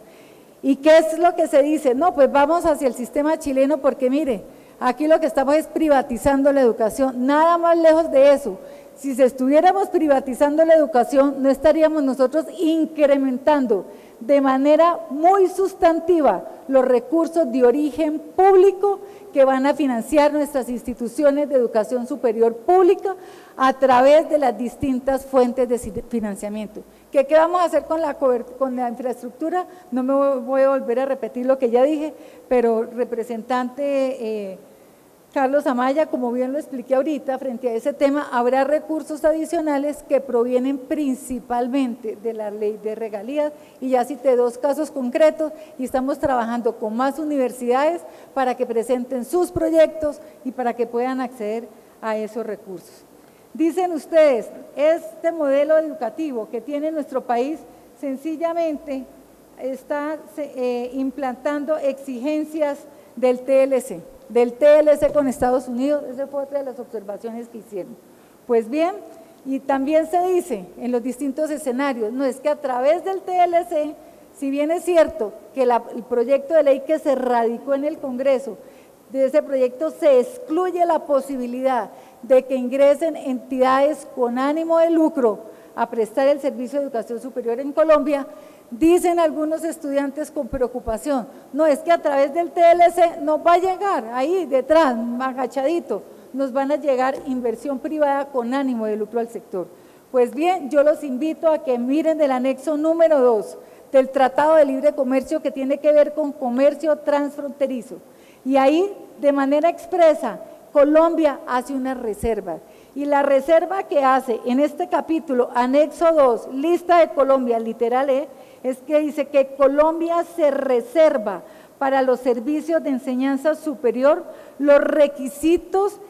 ¿Y qué es lo que se dice? No, pues vamos hacia el sistema chileno porque mire, aquí lo que estamos es privatizando la educación, nada más lejos de eso. Si estuviéramos privatizando la educación, no estaríamos nosotros incrementando de manera muy sustantiva los recursos de origen público que van a financiar nuestras instituciones de educación superior pública a través de las distintas fuentes de financiamiento. ¿Qué vamos a hacer con la infraestructura? No me voy a volver a repetir lo que ya dije, pero representante Carlos Amaya, como bien lo expliqué ahorita, frente a ese tema, habrá recursos adicionales que provienen principalmente de la ley de regalías, y ya cité 2 casos concretos, y estamos trabajando con más universidades para que presenten sus proyectos y para que puedan acceder a esos recursos. Dicen ustedes, este modelo educativo que tiene nuestro país sencillamente está implantando exigencias del TLC con Estados Unidos. Esa fue otra de las observaciones que hicieron. Pues bien, y también se dice en los distintos escenarios, no es que a través del TLC, si bien es cierto que el proyecto de ley que se radicó en el Congreso, de ese proyecto se excluye la posibilidad de que ingresen entidades con ánimo de lucro a prestar el servicio de educación superior en Colombia, dicen algunos estudiantes con preocupación, no, es que a través del TLC nos va a llegar ahí detrás, agachadito, nos van a llegar inversión privada con ánimo de lucro al sector. Pues bien, yo los invito a que miren el anexo número 2 del Tratado de Libre Comercio, que tiene que ver con comercio transfronterizo. Y ahí, de manera expresa, Colombia hace una reserva. Y la reserva que hace en este capítulo, anexo 2, lista de Colombia, literal E, es que dice que Colombia se reserva para los servicios de enseñanza superior los requisitos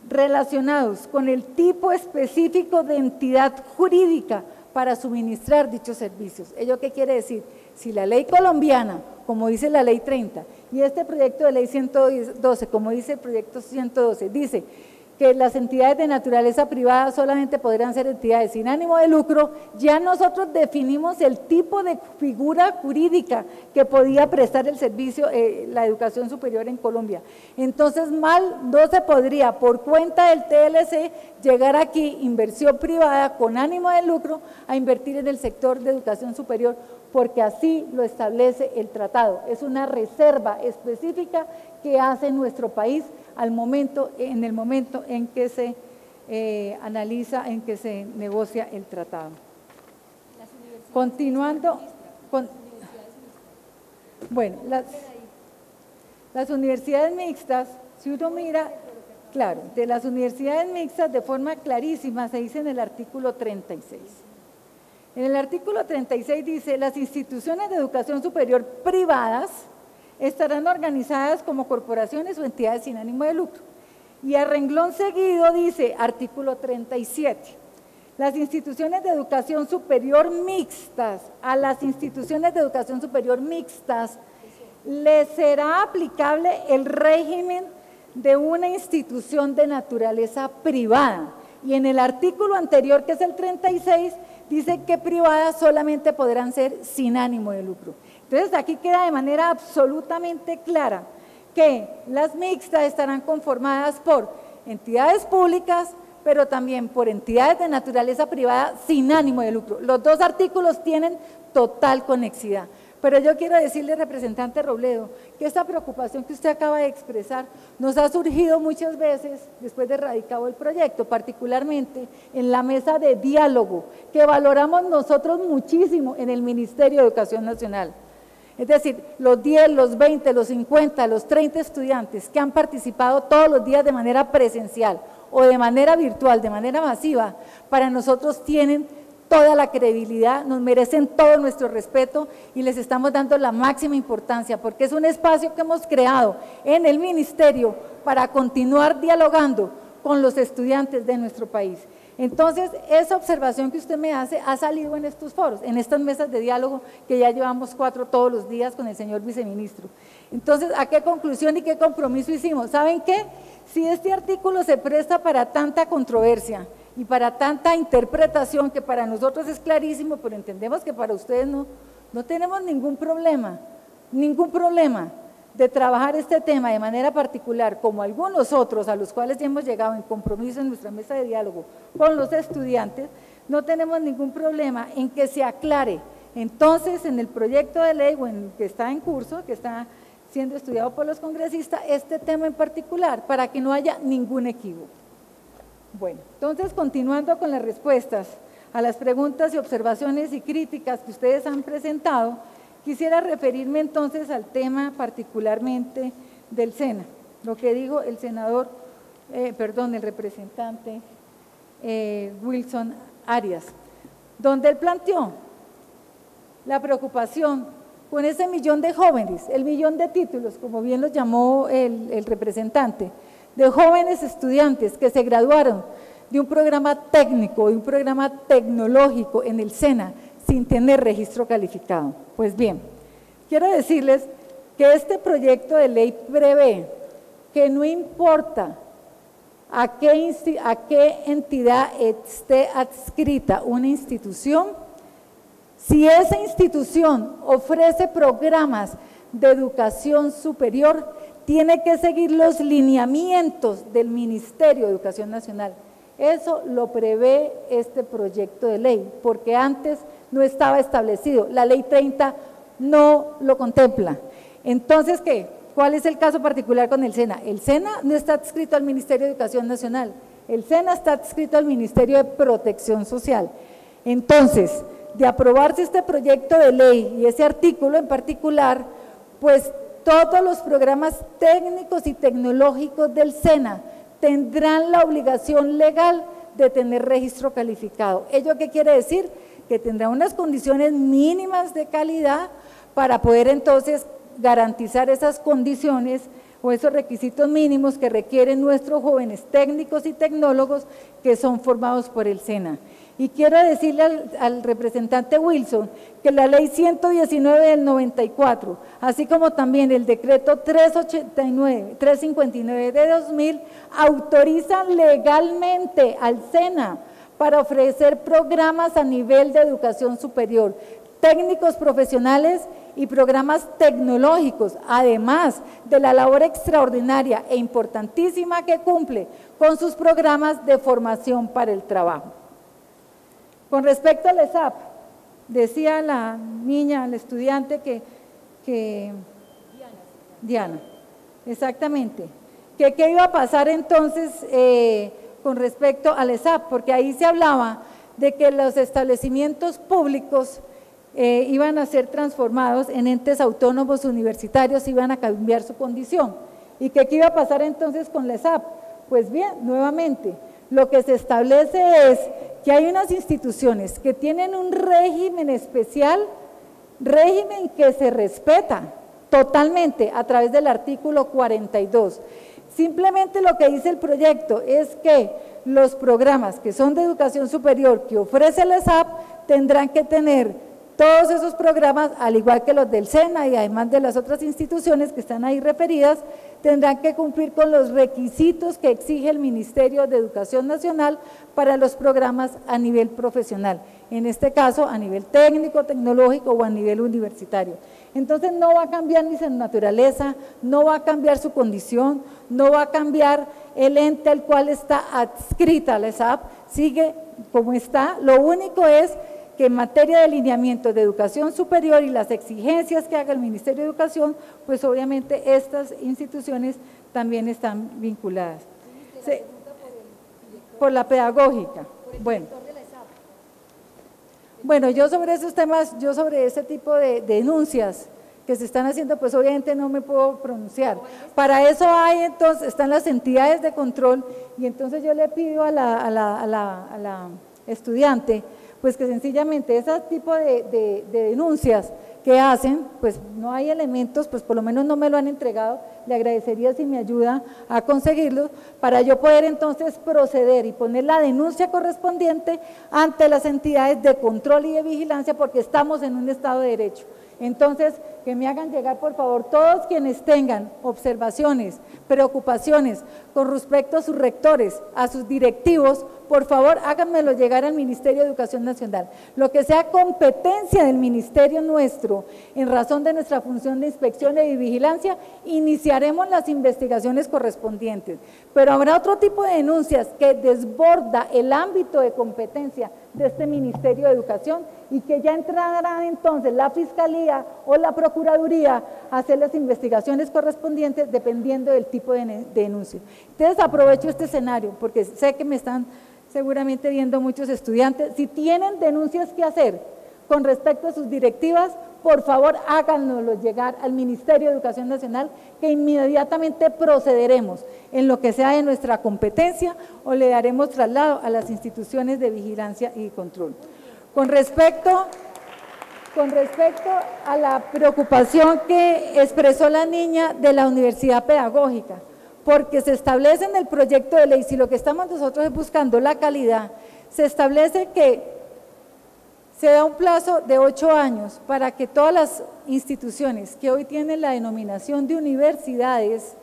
relacionados con el tipo específico de entidad jurídica para suministrar dichos servicios. ¿Ello qué quiere decir? Si la ley colombiana, como dice la ley 30, y este proyecto de ley 112, como dice el proyecto 112, dice que las entidades de naturaleza privada solamente podrán ser entidades sin ánimo de lucro, ya nosotros definimos el tipo de figura jurídica que podía prestar el servicio, la educación superior en Colombia. Entonces, no se podría, por cuenta del TLC, llegar aquí, inversión privada con ánimo de lucro, a invertir en el sector de educación superior, porque así lo establece el tratado. Es una reserva específica que hace nuestro país en el momento en que se analiza, en que se negocia el tratado. Continuando con… Bueno, las universidades mixtas, si uno mira, claro, de las universidades mixtas de forma clarísima se dice en el artículo 36. En el artículo 36 dice, las instituciones de educación superior privadas estarán organizadas como corporaciones o entidades sin ánimo de lucro. Y a renglón seguido dice, artículo 37, las instituciones de educación superior mixtas, a las instituciones de educación superior mixtas les será aplicable el régimen de una institución de naturaleza privada. Y en el artículo anterior, que es el 36, dice que privadas solamente podrán ser sin ánimo de lucro. Entonces, aquí queda de manera absolutamente clara que las mixtas estarán conformadas por entidades públicas, pero también por entidades de naturaleza privada sin ánimo de lucro. Los dos artículos tienen total conexidad. Pero yo quiero decirle, representante Robledo, que esta preocupación que usted acaba de expresar nos ha surgido muchas veces después de radicado el proyecto, particularmente en la mesa de diálogo, que valoramos nosotros muchísimo en el Ministerio de Educación Nacional. Es decir, los 10, los 20, los 50, los 30 estudiantes que han participado todos los días de manera presencial o de manera virtual, de manera masiva, para nosotros tienen toda la credibilidad, nos merecen todo nuestro respeto y les estamos dando la máxima importancia, porque es un espacio que hemos creado en el Ministerio para continuar dialogando con los estudiantes de nuestro país. Entonces, esa observación que usted me hace ha salido en estos foros, en estas mesas de diálogo que ya llevamos 4 todos los días con el señor viceministro. Entonces, ¿a qué conclusión y qué compromiso hicimos? ¿Saben qué? Si este artículo se presta para tanta controversia y para tanta interpretación, que para nosotros es clarísimo, pero entendemos que para ustedes no tenemos ningún problema de trabajar este tema de manera particular, como algunos otros a los cuales ya hemos llegado en compromiso en nuestra mesa de diálogo con los estudiantes, no tenemos ningún problema en que se aclare entonces en el proyecto de ley o en que está en curso, que está siendo estudiado por los congresistas, este tema en particular, para que no haya ningún equívoco. Bueno, entonces continuando con las respuestas a las preguntas y observaciones y críticas que ustedes han presentado, quisiera referirme entonces al tema particularmente del SENA, lo que dijo el senador, el representante Wilson Arias, donde él planteó la preocupación con ese millón de jóvenes, el millón de títulos, como bien los llamó el representante, de jóvenes estudiantes que se graduaron de un programa técnico, de un programa tecnológico en el SENA, sin tener registro calificado. Pues bien, quiero decirles que este proyecto de ley prevé que no importa a qué entidad esté adscrita una institución, si esa institución ofrece programas de educación superior, tiene que seguir los lineamientos del Ministerio de Educación Nacional. Eso lo prevé este proyecto de ley, porque antes no estaba establecido, la ley 30 no lo contempla. Entonces, ¿qué? ¿Cuál es el caso particular con el SENA? El SENA no está adscrito al Ministerio de Educación Nacional, El SENA está adscrito al Ministerio de Protección Social. Entonces, de aprobarse este proyecto de ley y ese artículo en particular, pues todos los programas técnicos y tecnológicos del SENA tendrán la obligación legal de tener registro calificado. ¿Ello qué quiere decir? Que tendrá unas condiciones mínimas de calidad para poder entonces garantizar esas condiciones o esos requisitos mínimos que requieren nuestros jóvenes técnicos y tecnólogos que son formados por el SENA. Y quiero decirle al representante Wilson que la ley 119 del 94, así como también el decreto 359 de 2000, autorizan legalmente al SENA para ofrecer programas a nivel de educación superior, técnicos profesionales y programas tecnológicos, además de la labor extraordinaria e importantísima que cumple con sus programas de formación para el trabajo. Con respecto al ESAP, decía la niña, la estudiante Diana, exactamente, que qué iba a pasar entonces con respecto al ESAP, porque ahí se hablaba de que los establecimientos públicos iban a ser transformados en entes autónomos universitarios, iban a cambiar su condición. ¿Y qué iba a pasar entonces con la ESAP? Pues bien, nuevamente, lo que se establece es que hay unas instituciones que tienen un régimen especial, régimen que se respeta totalmente a través del artículo 42. Simplemente lo que dice el proyecto es que los programas que son de educación superior que ofrece la ESAP tendrán que tener todos esos programas, al igual que los del SENA y además de las otras instituciones que están ahí referidas, tendrán que cumplir con los requisitos que exige el Ministerio de Educación Nacional para los programas a nivel profesional, en este caso a nivel técnico, tecnológico o a nivel universitario. Entonces no va a cambiar ni su naturaleza, no va a cambiar su condición, no va a cambiar el ente al cual está adscrita la ESAP, sigue como está, lo único es que en materia de lineamiento de educación superior y las exigencias que haga el Ministerio de Educación, pues obviamente estas instituciones también están vinculadas. Por la pedagógica. Bueno, yo sobre esos temas, yo sobre ese tipo de denuncias que se están haciendo, pues obviamente no me puedo pronunciar. Para eso hay entonces, están las entidades de control y entonces yo le pido a la estudiante pues que sencillamente ese tipo de denuncias que hacen, pues no hay elementos, pues por lo menos no me lo han entregado, le agradecería si me ayuda a conseguirlo, para yo poder entonces proceder y poner la denuncia correspondiente ante las entidades de control y de vigilancia, porque estamos en un Estado de Derecho. Entonces, que me hagan llegar, por favor, todos quienes tengan observaciones, preocupaciones con respecto a sus rectores, a sus directivos, por favor, háganmelo llegar al Ministerio de Educación Nacional. Lo que sea competencia del ministerio nuestro, en razón de nuestra función de inspección y vigilancia, iniciaremos las investigaciones correspondientes. Pero habrá otro tipo de denuncias que desborda el ámbito de competencia de este Ministerio de Educación y que ya entrarán entonces la Fiscalía o la Procuraduría a hacer las investigaciones correspondientes dependiendo del tipo de denuncia. Entonces aprovecho este escenario porque sé que me están seguramente viendo muchos estudiantes. Si tienen denuncias que hacer con respecto a sus directivas, por favor háganoslo llegar al Ministerio de Educación Nacional, que inmediatamente procederemos en lo que sea de nuestra competencia o le daremos traslado a las instituciones de vigilancia y control. Con respecto a la preocupación que expresó la niña de la universidad pedagógica, porque se establece en el proyecto de ley, si lo que estamos nosotros es buscando la calidad, se establece que se da un plazo de 8 años para que todas las instituciones que hoy tienen la denominación de universidades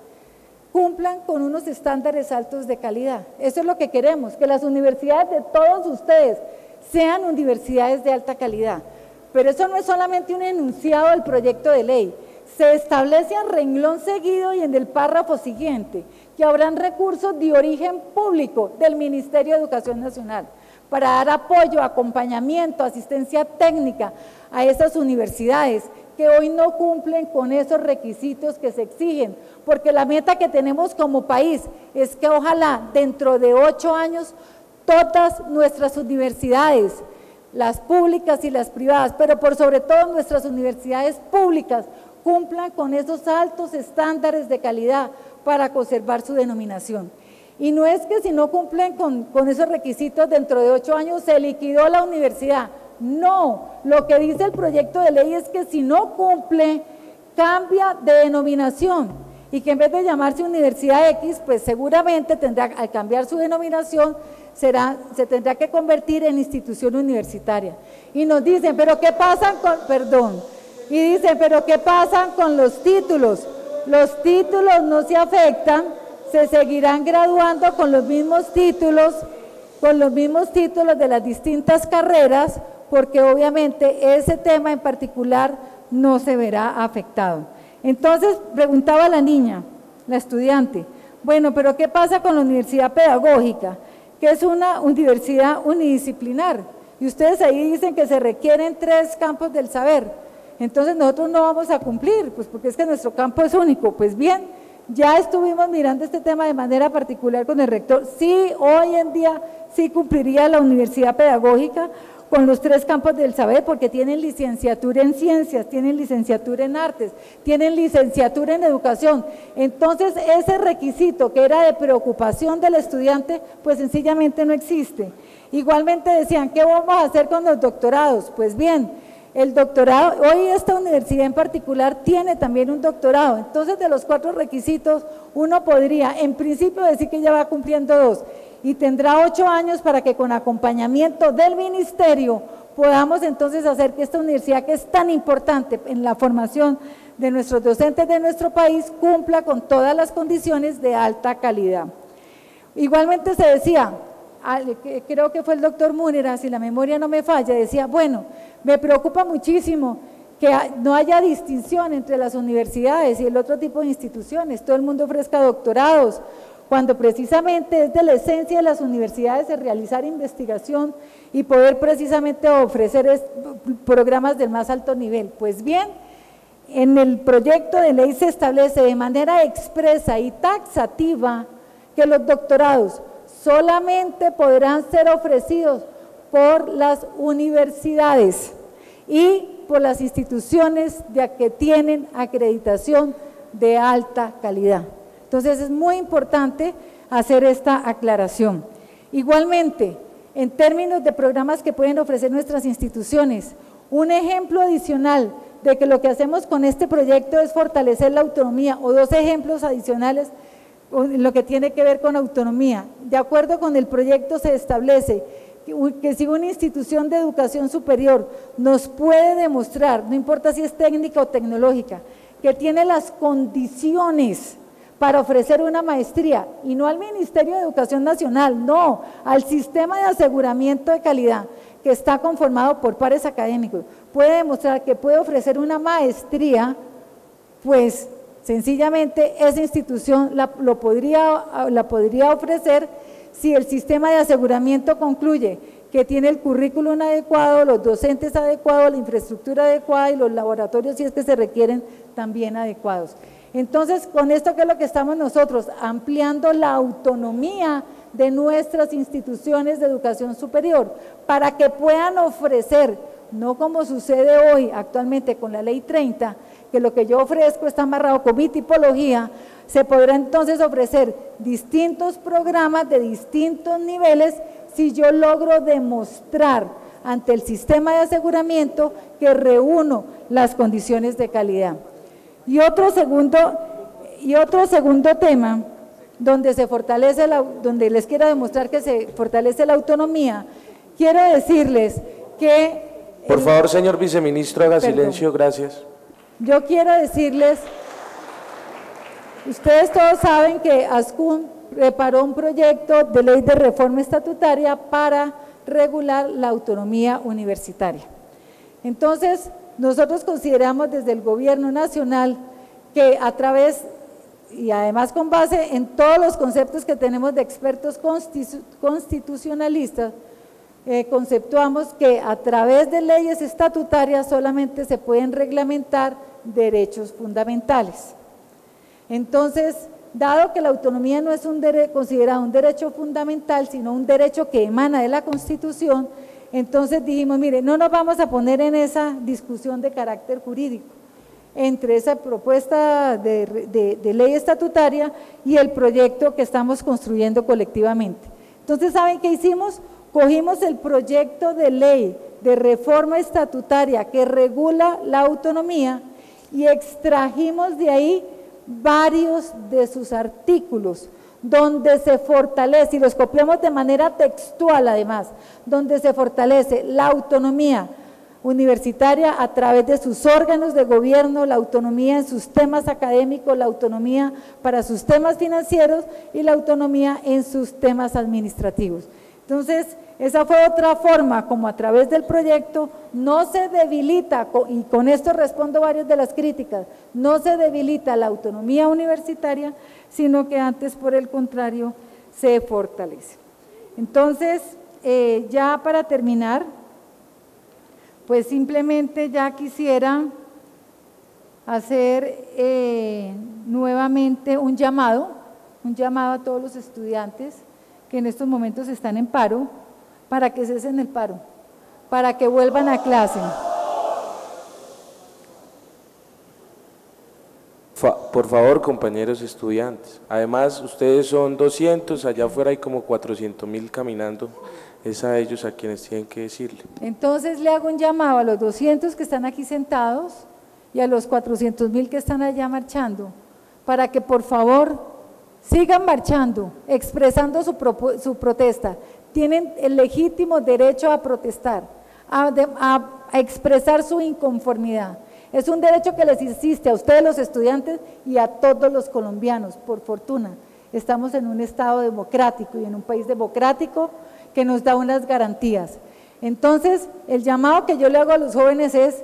cumplan con unos estándares altos de calidad. Eso es lo que queremos, que las universidades de todos ustedes sean universidades de alta calidad. Pero eso no es solamente un enunciado del proyecto de ley, se establece en renglón seguido y en el párrafo siguiente que habrán recursos de origen público del Ministerio de Educación Nacional para dar apoyo, acompañamiento, asistencia técnica a esas universidades que hoy no cumplen con esos requisitos que se exigen, porque la meta que tenemos como país es que ojalá dentro de 8 años todas nuestras universidades, las públicas y las privadas, pero por sobre todo nuestras universidades públicas, cumplan con esos altos estándares de calidad para conservar su denominación. Y no es que si no cumplen con esos requisitos dentro de 8 años se liquidó la universidad. No, lo que dice el proyecto de ley es que si no cumple, cambia de denominación y que en vez de llamarse Universidad X, pues seguramente tendrá, al cambiar su denominación, se tendrá que convertir en institución universitaria. Y nos dicen, pero ¿qué pasa pero ¿qué pasa con los títulos? Los títulos no se afectan, se seguirán graduando con los mismos títulos de las distintas carreras, porque obviamente ese tema en particular no se verá afectado. Entonces, preguntaba la niña, la estudiante, bueno, pero ¿qué pasa con la universidad pedagógica? Que es una universidad unidisciplinar, y ustedes ahí dicen que se requieren 3 campos del saber, entonces nosotros no vamos a cumplir, pues porque es que nuestro campo es único. Pues bien, ya estuvimos mirando este tema de manera particular con el rector. Sí, hoy en día sí cumpliría la universidad pedagógica con los 3 campos del saber, porque tienen licenciatura en ciencias, tienen licenciatura en artes, tienen licenciatura en educación. Entonces, ese requisito que era de preocupación del estudiante, pues sencillamente no existe. Igualmente decían, ¿qué vamos a hacer con los doctorados? Pues bien, el doctorado, hoy esta universidad en particular tiene también un doctorado, entonces de los 4 requisitos, uno podría en principio decir que ya va cumpliendo 2, y tendrá 8 años para que con acompañamiento del ministerio podamos entonces hacer que esta universidad, que es tan importante en la formación de nuestros docentes de nuestro país, cumpla con todas las condiciones de alta calidad. Igualmente se decía, creo que fue el doctor Múnera, si la memoria no me falla, decía, bueno, me preocupa muchísimo que no haya distinción entre las universidades y el otro tipo de instituciones, todo el mundo ofrezca doctorados, cuando precisamente es de la esencia de las universidades el realizar investigación y poder precisamente ofrecer programas del más alto nivel. Pues bien, en el proyecto de ley se establece de manera expresa y taxativa que los doctorados solamente podrán ser ofrecidos por las universidades y por las instituciones que tienen acreditación de alta calidad. Entonces es muy importante hacer esta aclaración. Igualmente, en términos de programas que pueden ofrecer nuestras instituciones, un ejemplo adicional de que lo que hacemos con este proyecto es fortalecer la autonomía, o 2 ejemplos adicionales en lo que tiene que ver con autonomía. De acuerdo con el proyecto se establece que si una institución de educación superior nos puede demostrar, no importa si es técnica o tecnológica, que tiene las condiciones para ofrecer una maestría, y no al Ministerio de Educación Nacional, no, al sistema de aseguramiento de calidad que está conformado por pares académicos, puede demostrar que puede ofrecer una maestría, pues sencillamente esa institución la podría ofrecer si el sistema de aseguramiento concluye que tiene el currículum adecuado, los docentes adecuados, la infraestructura adecuada y los laboratorios, si es que se requieren, también adecuados. Entonces, con esto, ¿qué es lo que estamos nosotros? Ampliando la autonomía de nuestras instituciones de educación superior para que puedan ofrecer, no como sucede hoy actualmente con la Ley 30, que lo que yo ofrezco está amarrado con mi tipología, se podrá entonces ofrecer distintos programas de distintos niveles si yo logro demostrar ante el sistema de aseguramiento que reúno las condiciones de calidad. Y otro segundo tema donde se fortalece donde les quiero demostrar que se fortalece la autonomía, quiero decirles que… Por favor, señor viceministro, haga silencio, gracias. Yo quiero decirles, ustedes todos saben que ASCUN preparó un proyecto de ley de reforma estatutaria para regular la autonomía universitaria. Entonces, nosotros consideramos desde el gobierno nacional que a través, y además con base en todos los conceptos que tenemos de expertos constitucionalistas, conceptuamos que a través de leyes estatutarias solamente se pueden reglamentar derechos fundamentales. Entonces, dado que la autonomía no es considerado un derecho fundamental, sino un derecho que emana de la Constitución, entonces dijimos, mire, no nos vamos a poner en esa discusión de carácter jurídico entre esa propuesta de ley estatutaria y el proyecto que estamos construyendo colectivamente. Entonces, ¿saben qué hicimos? Cogimos el proyecto de ley de reforma estatutaria que regula la autonomía y extrajimos de ahí varios de sus artículos, donde se fortalece, y los copiamos de manera textual además, donde se fortalece la autonomía universitaria a través de sus órganos de gobierno, la autonomía en sus temas académicos, la autonomía para sus temas financieros y la autonomía en sus temas administrativos. Entonces, esa fue otra forma como a través del proyecto no se debilita, y con esto respondo varias de las críticas, no se debilita la autonomía universitaria, sino que antes, por el contrario, se fortalece. Entonces, ya para terminar, pues simplemente ya quisiera hacer nuevamente un llamado a todos los estudiantes que en estos momentos están en paro, para que cesen el paro, para que vuelvan a clase. Por favor, compañeros estudiantes, además ustedes son 200, allá afuera hay como 400.000 caminando, es a ellos a quienes tienen que decirle. Entonces le hago un llamado a los 200 que están aquí sentados y a los 400.000 que están allá marchando, para que por favor sigan marchando, expresando su protesta. Tienen el legítimo derecho a protestar, a expresar su inconformidad. Es un derecho que les existe a ustedes los estudiantes y a todos los colombianos, por fortuna. Estamos en un estado democrático y en un país democrático que nos da unas garantías. Entonces, el llamado que yo le hago a los jóvenes es,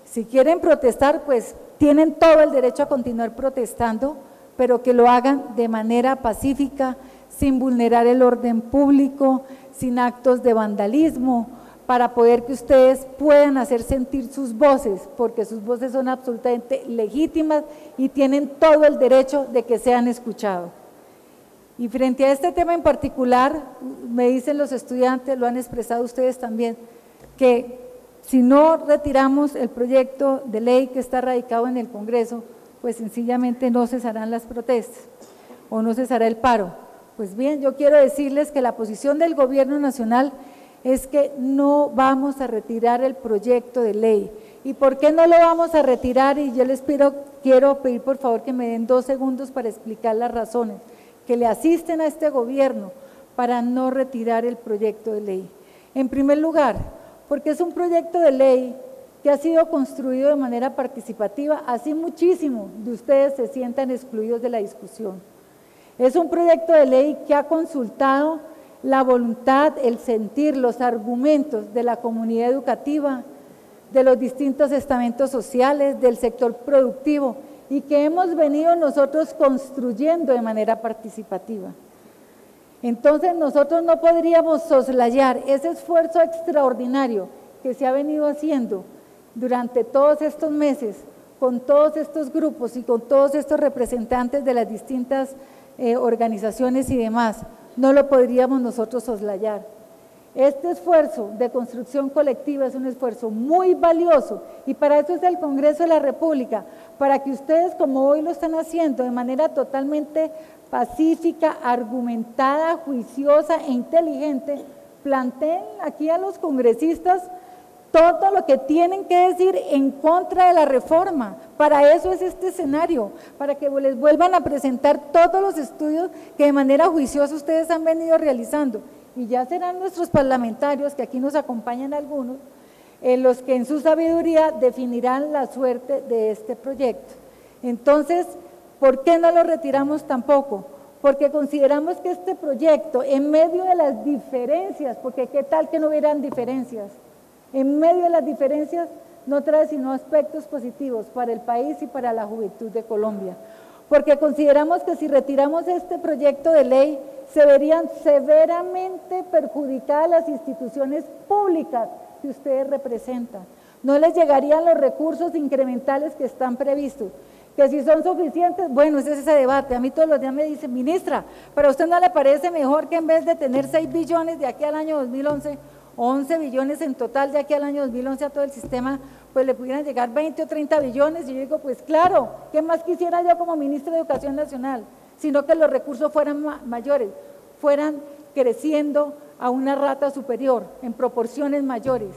si quieren protestar, pues tienen todo el derecho a continuar protestando, pero que lo hagan de manera pacífica, sin vulnerar el orden público, sin actos de vandalismo, para poder que ustedes puedan hacer sentir sus voces, porque sus voces son absolutamente legítimas y tienen todo el derecho de que sean escuchados. Y frente a este tema en particular, me dicen los estudiantes, lo han expresado ustedes también, que si no retiramos el proyecto de ley que está radicado en el Congreso, pues sencillamente no cesarán las protestas o no cesará el paro. Pues bien, yo quiero decirles que la posición del Gobierno Nacional es que no vamos a retirar el proyecto de ley. ¿Y por qué no lo vamos a retirar? Y yo les quiero pedir por favor que me den 2 segundos para explicar las razones que le asisten a este gobierno para no retirar el proyecto de ley. En primer lugar, porque es un proyecto de ley que ha sido construido de manera participativa, así muchísimo de ustedes se sientan excluidos de la discusión. Es un proyecto de ley que ha consultado la voluntad, el sentir, los argumentos de la comunidad educativa, de los distintos estamentos sociales, del sector productivo, y que hemos venido nosotros construyendo de manera participativa. Entonces nosotros no podríamos soslayar ese esfuerzo extraordinario que se ha venido haciendo durante todos estos meses, con todos estos grupos y con todos estos representantes de las distintas organizaciones y demás, no lo podríamos nosotros soslayar. Este esfuerzo de construcción colectiva es un esfuerzo muy valioso y para eso es el Congreso de la República, para que ustedes, como hoy lo están haciendo de manera totalmente pacífica, argumentada, juiciosa e inteligente, planteen aquí a los congresistas todo lo que tienen que decir en contra de la reforma. Para eso es este escenario, para que les vuelvan a presentar todos los estudios que de manera juiciosa ustedes han venido realizando. Y ya serán nuestros parlamentarios, que aquí nos acompañan algunos, los que en su sabiduría definirán la suerte de este proyecto. Entonces, ¿por qué no lo retiramos tampoco? Porque consideramos que este proyecto, en medio de las diferencias, porque qué tal que no hubieran diferencias, en medio de las diferencias no trae sino aspectos positivos para el país y para la juventud de Colombia. porque consideramos que si retiramos este proyecto de ley, se verían severamente perjudicadas las instituciones públicas que ustedes representan. No les llegarían los recursos incrementales que están previstos. Que si son suficientes, bueno, ese es ese debate. A mí todos los días me dicen, ministra, ¿pero a usted no le parece mejor que en vez de tener 6 billones de aquí al año 2011, 11 billones en total de aquí al año 2011 a todo el sistema, pues le pudieran llegar 20 o 30 billones? Y yo digo, pues claro, ¿qué más quisiera yo como ministra de Educación Nacional? Sino que los recursos fueran mayores, fueran creciendo a una rata superior, en proporciones mayores.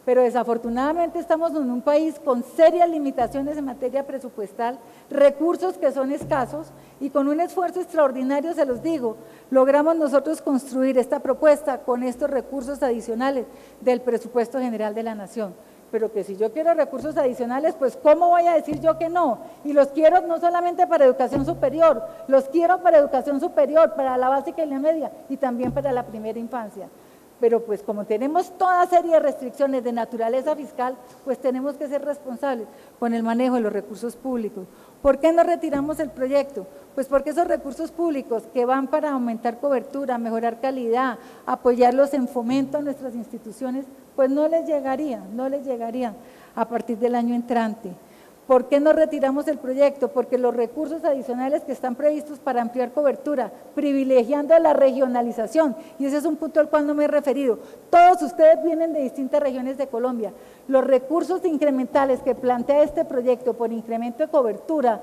Pero desafortunadamente estamos en un país con serias limitaciones en materia presupuestal, recursos que son escasos, y con un esfuerzo extraordinario, se los digo, logramos nosotros construir esta propuesta con estos recursos adicionales del presupuesto general de la Nación. Pero que si yo quiero recursos adicionales, pues ¿cómo voy a decir yo que no? Y los quiero no solamente para educación superior, los quiero para educación superior, para la básica y la media, y también para la primera infancia. Pero pues como tenemos toda serie de restricciones de naturaleza fiscal, pues tenemos que ser responsables con el manejo de los recursos públicos. ¿Por qué no retiramos el proyecto? Pues porque esos recursos públicos que van para aumentar cobertura, mejorar calidad, apoyarlos en fomento a nuestras instituciones, pues no les llegarían a partir del año entrante. ¿Por qué no retiramos el proyecto? Porque los recursos adicionales que están previstos para ampliar cobertura, privilegiando la regionalización, y ese es un punto al cual no me he referido, todos ustedes vienen de distintas regiones de Colombia, los recursos incrementales que plantea este proyecto por incremento de cobertura,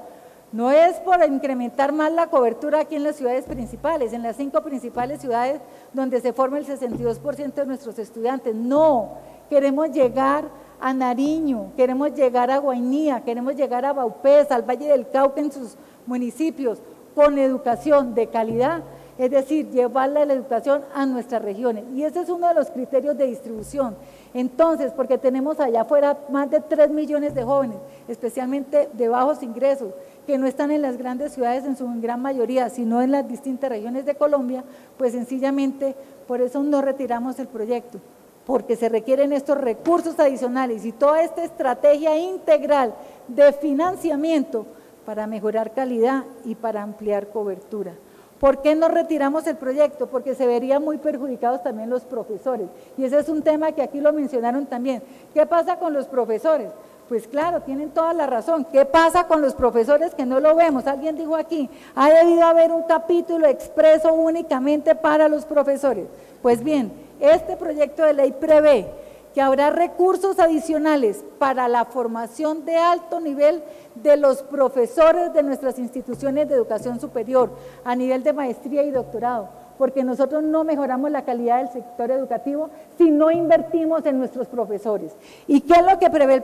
no es por incrementar más la cobertura aquí en las ciudades principales, en las 5 principales ciudades donde se forma el 62% de nuestros estudiantes, no, queremos llegar a Nariño, queremos llegar a Guainía, queremos llegar a Vaupés, al Valle del Cauca en sus municipios, con educación de calidad, es decir, llevarla la educación a nuestras regiones, y ese es uno de los criterios de distribución. Entonces, porque tenemos allá afuera más de 3 millones de jóvenes, especialmente de bajos ingresos, que no están en las grandes ciudades en su gran mayoría, sino en las distintas regiones de Colombia, pues sencillamente por eso no retiramos el proyecto, porque se requieren estos recursos adicionales y toda esta estrategia integral de financiamiento para mejorar calidad y para ampliar cobertura. ¿Por qué no retiramos el proyecto? Porque se verían muy perjudicados también los profesores, y ese es un tema que aquí lo mencionaron también. ¿Qué pasa con los profesores? Pues claro, tienen toda la razón. ¿Qué pasa con los profesores que no lo vemos? Alguien dijo aquí, ha debido haber un capítulo expreso únicamente para los profesores. Pues bien, este proyecto de ley prevé que habrá recursos adicionales para la formación de alto nivel de los profesores de nuestras instituciones de educación superior, a nivel de maestría y doctorado, porque nosotros no mejoramos la calidad del sector educativo si no invertimos en nuestros profesores. ¿Y qué es lo que prevé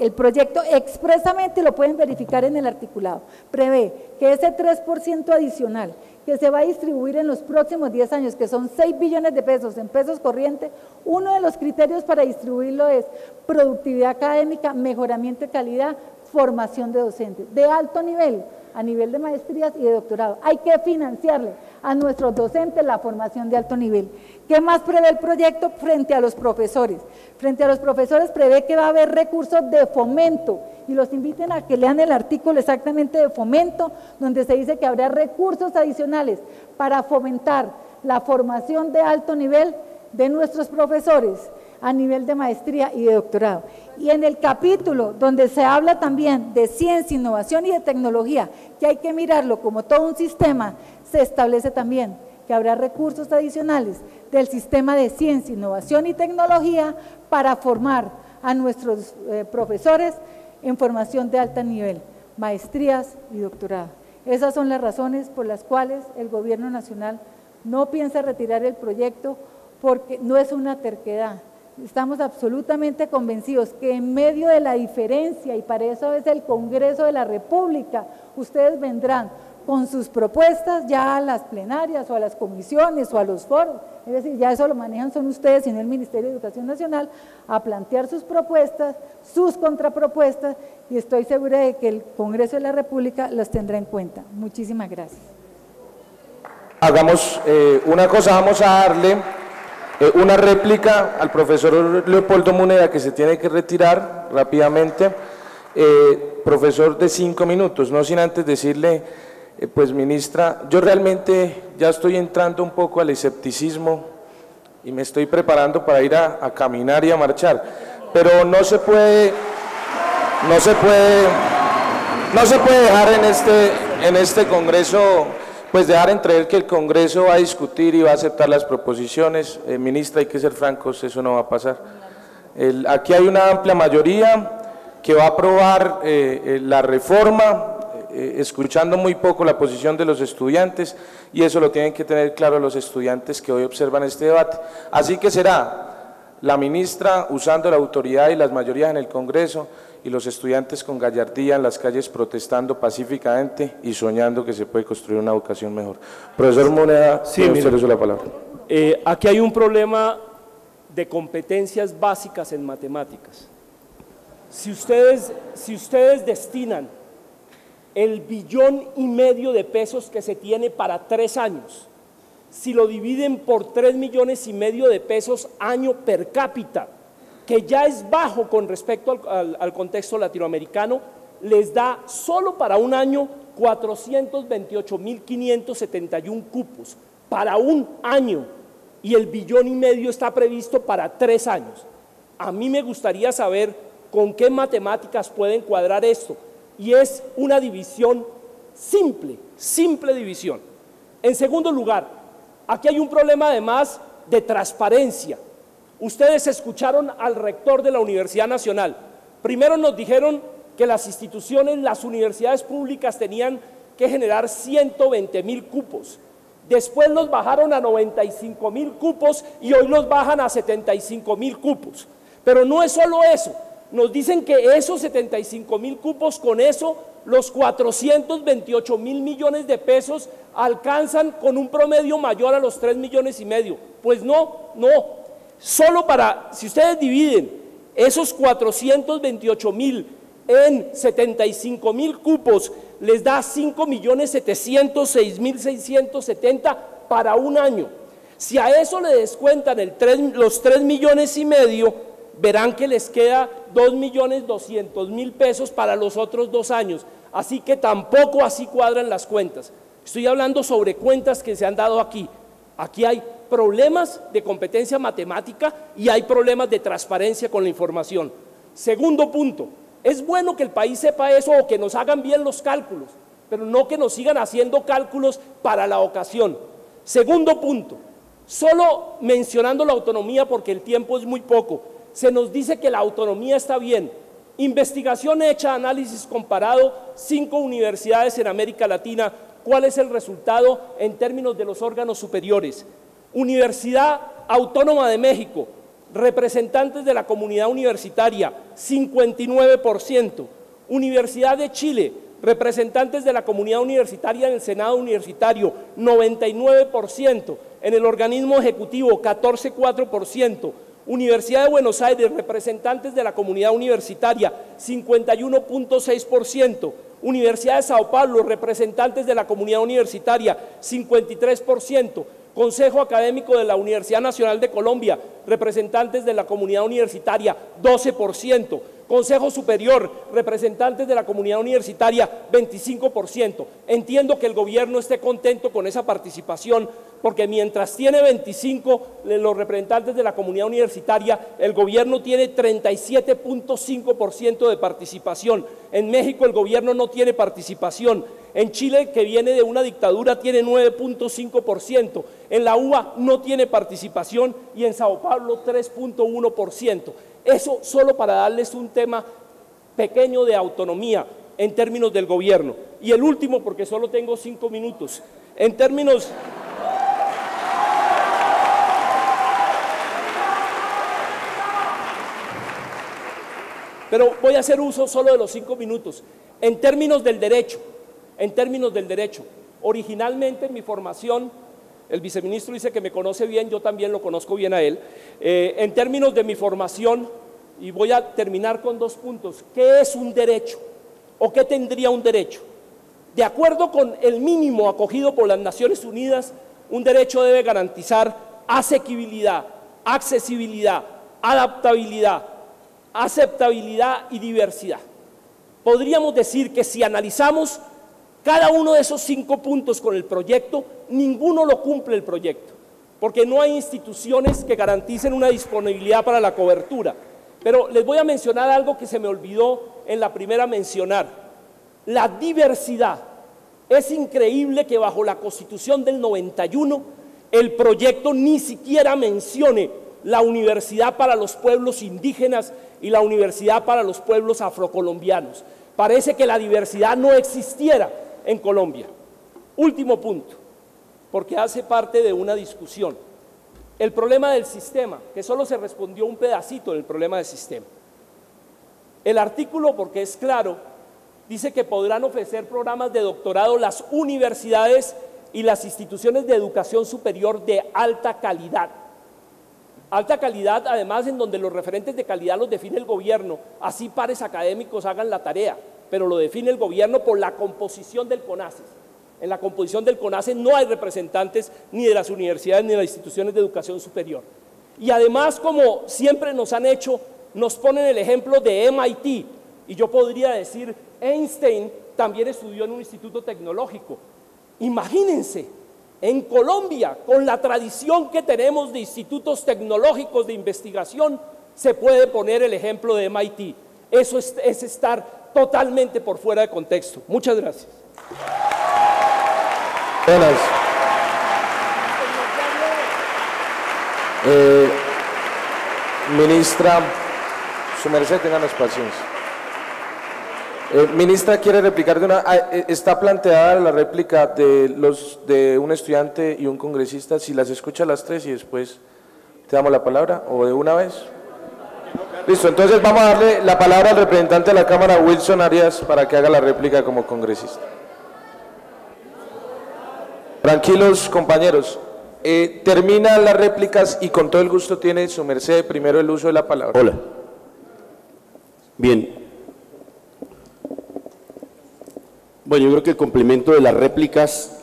el proyecto? Expresamente lo pueden verificar en el articulado. Prevé que ese 3% adicional que se va a distribuir en los próximos 10 años, que son 6 billones de pesos en pesos corrientes, uno de los criterios para distribuirlo es productividad académica, mejoramiento de calidad, formación de docentes de alto nivel, a nivel de maestrías y de doctorado. Hay que financiarle a nuestros docentes la formación de alto nivel. ¿Qué más prevé el proyecto frente a los profesores? Frente a los profesores prevé que va a haber recursos de fomento, y los inviten a que lean el artículo exactamente de fomento, donde se dice que habrá recursos adicionales para fomentar la formación de alto nivel de nuestros profesores a nivel de maestría y de doctorado. Y en el capítulo donde se habla también de ciencia, innovación y de tecnología, que hay que mirarlo como todo un sistema, se establece también que habrá recursos adicionales del sistema de ciencia, innovación y tecnología para formar a nuestros profesores en formación de alto nivel, maestrías y doctorado. Esas son las razones por las cuales el Gobierno Nacional no piensa retirar el proyecto, porque no es una terquedad. Estamos absolutamente convencidos que en medio de la diferencia, y para eso es el Congreso de la República, ustedes vendrán con sus propuestas ya a las plenarias o a las comisiones o a los foros, es decir, ya eso lo manejan son ustedes y no el Ministerio de Educación Nacional, a plantear sus propuestas, sus contrapropuestas, y estoy segura de que el Congreso de la República las tendrá en cuenta. Muchísimas gracias. Hagamos una cosa, vamos a darle una réplica al profesor Leopoldo Munera, que se tiene que retirar rápidamente, profesor de 5 minutos, no sin antes decirle, pues ministra, yo realmente ya estoy entrando un poco al escepticismo y me estoy preparando para ir a caminar y a marchar, pero no se puede dejar en este Congreso, pues dejar entrever que el Congreso va a discutir y va a aceptar las proposiciones. Ministra, hay que ser francos, eso no va a pasar. Aquí hay una amplia mayoría que va a aprobar la reforma, escuchando muy poco la posición de los estudiantes, y eso lo tienen que tener claro los estudiantes que hoy observan este debate. Así que será la ministra usando la autoridad y las mayorías en el Congreso, y los estudiantes con gallardía en las calles protestando pacíficamente y soñando que se puede construir una educación mejor. Profesor Moneda, sí, usted le usa la palabra. Aquí hay un problema de competencias básicas en matemáticas. Si ustedes destinan el 1,5 billones de pesos que se tiene para 3 años, si lo dividen por 3,5 millones de pesos año per cápita, que ya es bajo con respecto al contexto latinoamericano, les da solo para un año 428.571 cupos, para un año, y el 1,5 billones está previsto para 3 años. A mí me gustaría saber con qué matemáticas pueden cuadrar esto, y es una división simple división. En segundo lugar, aquí hay un problema además de transparencia. Ustedes escucharon al rector de la Universidad Nacional. Primero nos dijeron que las instituciones, las universidades públicas tenían que generar 120.000 cupos. Después los bajaron a 95.000 cupos y hoy los bajan a 75.000 cupos. Pero no es solo eso. Nos dicen que esos 75.000 cupos, con eso los 428.000 millones de pesos alcanzan con un promedio mayor a los 3,5 millones. Pues no. Solo si ustedes dividen esos 428.000 en 75.000 cupos, les da 5.706.670 para un año. Si a eso le descuentan los 3,5 millones, verán que les queda 2.200.000 pesos para los otros 2 años. Así que tampoco así cuadran las cuentas. Estoy hablando sobre cuentas que se han dado aquí. Aquí hay problemas de competencia matemática y hay problemas de transparencia con la información. Segundo punto, es bueno que el país sepa eso o que nos hagan bien los cálculos, pero no que nos sigan haciendo cálculos para la ocasión. Segundo punto, solo mencionando la autonomía porque el tiempo es muy poco, se nos dice que la autonomía está bien. Investigación hecha, análisis comparado, 5 universidades en América Latina. ¿Cuál es el resultado en términos de los órganos superiores? Universidad Autónoma de México, representantes de la comunidad universitaria, 59%. Universidad de Chile, representantes de la comunidad universitaria en el Senado Universitario, 99%. En el organismo ejecutivo, 14,4%. Universidad de Buenos Aires, representantes de la comunidad universitaria, 51,6%. Universidad de Sao Paulo, representantes de la comunidad universitaria, 53%. Consejo Académico de la Universidad Nacional de Colombia, representantes de la comunidad universitaria, 12%. Consejo Superior, representantes de la comunidad universitaria, 25%. Entiendo que el gobierno esté contento con esa participación, porque mientras tiene 25 los representantes de la comunidad universitaria, el gobierno tiene 37,5% de participación. En México el gobierno no tiene participación. En Chile, que viene de una dictadura, tiene 9,5%. En la UBA no tiene participación y en Sao Paulo 3,1%. Eso solo para darles un tema pequeño de autonomía en términos del gobierno. Y el último, porque solo tengo 5 minutos, en términos... Pero voy a hacer uso solo de los 5 minutos. En términos del derecho, originalmente en mi formación, el viceministro dice que me conoce bien, yo también lo conozco bien a él. En términos de mi formación, y voy a terminar con 2 puntos, ¿qué es un derecho? ¿O qué tendría un derecho? De acuerdo con el mínimo acogido por las Naciones Unidas, un derecho debe garantizar asequibilidad, accesibilidad, adaptabilidad, aceptabilidad y diversidad. podríamos decir que si analizamos cada uno de esos 5 puntos con el proyecto, ninguno lo cumple el proyecto, porque no hay instituciones que garanticen una disponibilidad para la cobertura. Pero les voy a mencionar algo que se me olvidó en la primera mencionar: la diversidad. Es increíble que bajo la Constitución del 91 el proyecto ni siquiera mencione la universidad para los pueblos indígenas y la universidad para los pueblos afrocolombianos. Parece que la diversidad no existiera en Colombia. Último punto, porque hace parte de una discusión: el problema del sistema, que solo se respondió un pedacito del problema del sistema. El artículo, porque es claro, dice que podrán ofrecer programas de doctorado las universidades y las instituciones de educación superior de alta calidad. Alta calidad, además, en donde los referentes de calidad los define el gobierno, así pares académicos hagan la tarea, pero lo define el gobierno por la composición del CONACYT. En la composición del CONACYT no hay representantes ni de las universidades ni de las instituciones de educación superior. Y además, como siempre nos han hecho, nos ponen el ejemplo de MIT, y yo podría decir, Einstein también estudió en un instituto tecnológico. Imagínense, en Colombia, con la tradición que tenemos de institutos tecnológicos de investigación, se puede poner el ejemplo de MIT. Eso es estar totalmente por fuera de contexto. Muchas gracias. Buenas. Ministra, su merced, ténganos paciencia. Ministra, ¿quiere replicar de una? Está planteada la réplica de un estudiante y un congresista. Si las escucha las tres y después te damos la palabra, o de una vez. Listo, entonces vamos a darle la palabra al representante de la Cámara, Wilson Arias, para que haga la réplica como congresista. Tranquilos, compañeros. Termina las réplicas y con todo el gusto tiene su merced primero el uso de la palabra. Hola. Bien. Bueno, yo creo que el complemento de las réplicas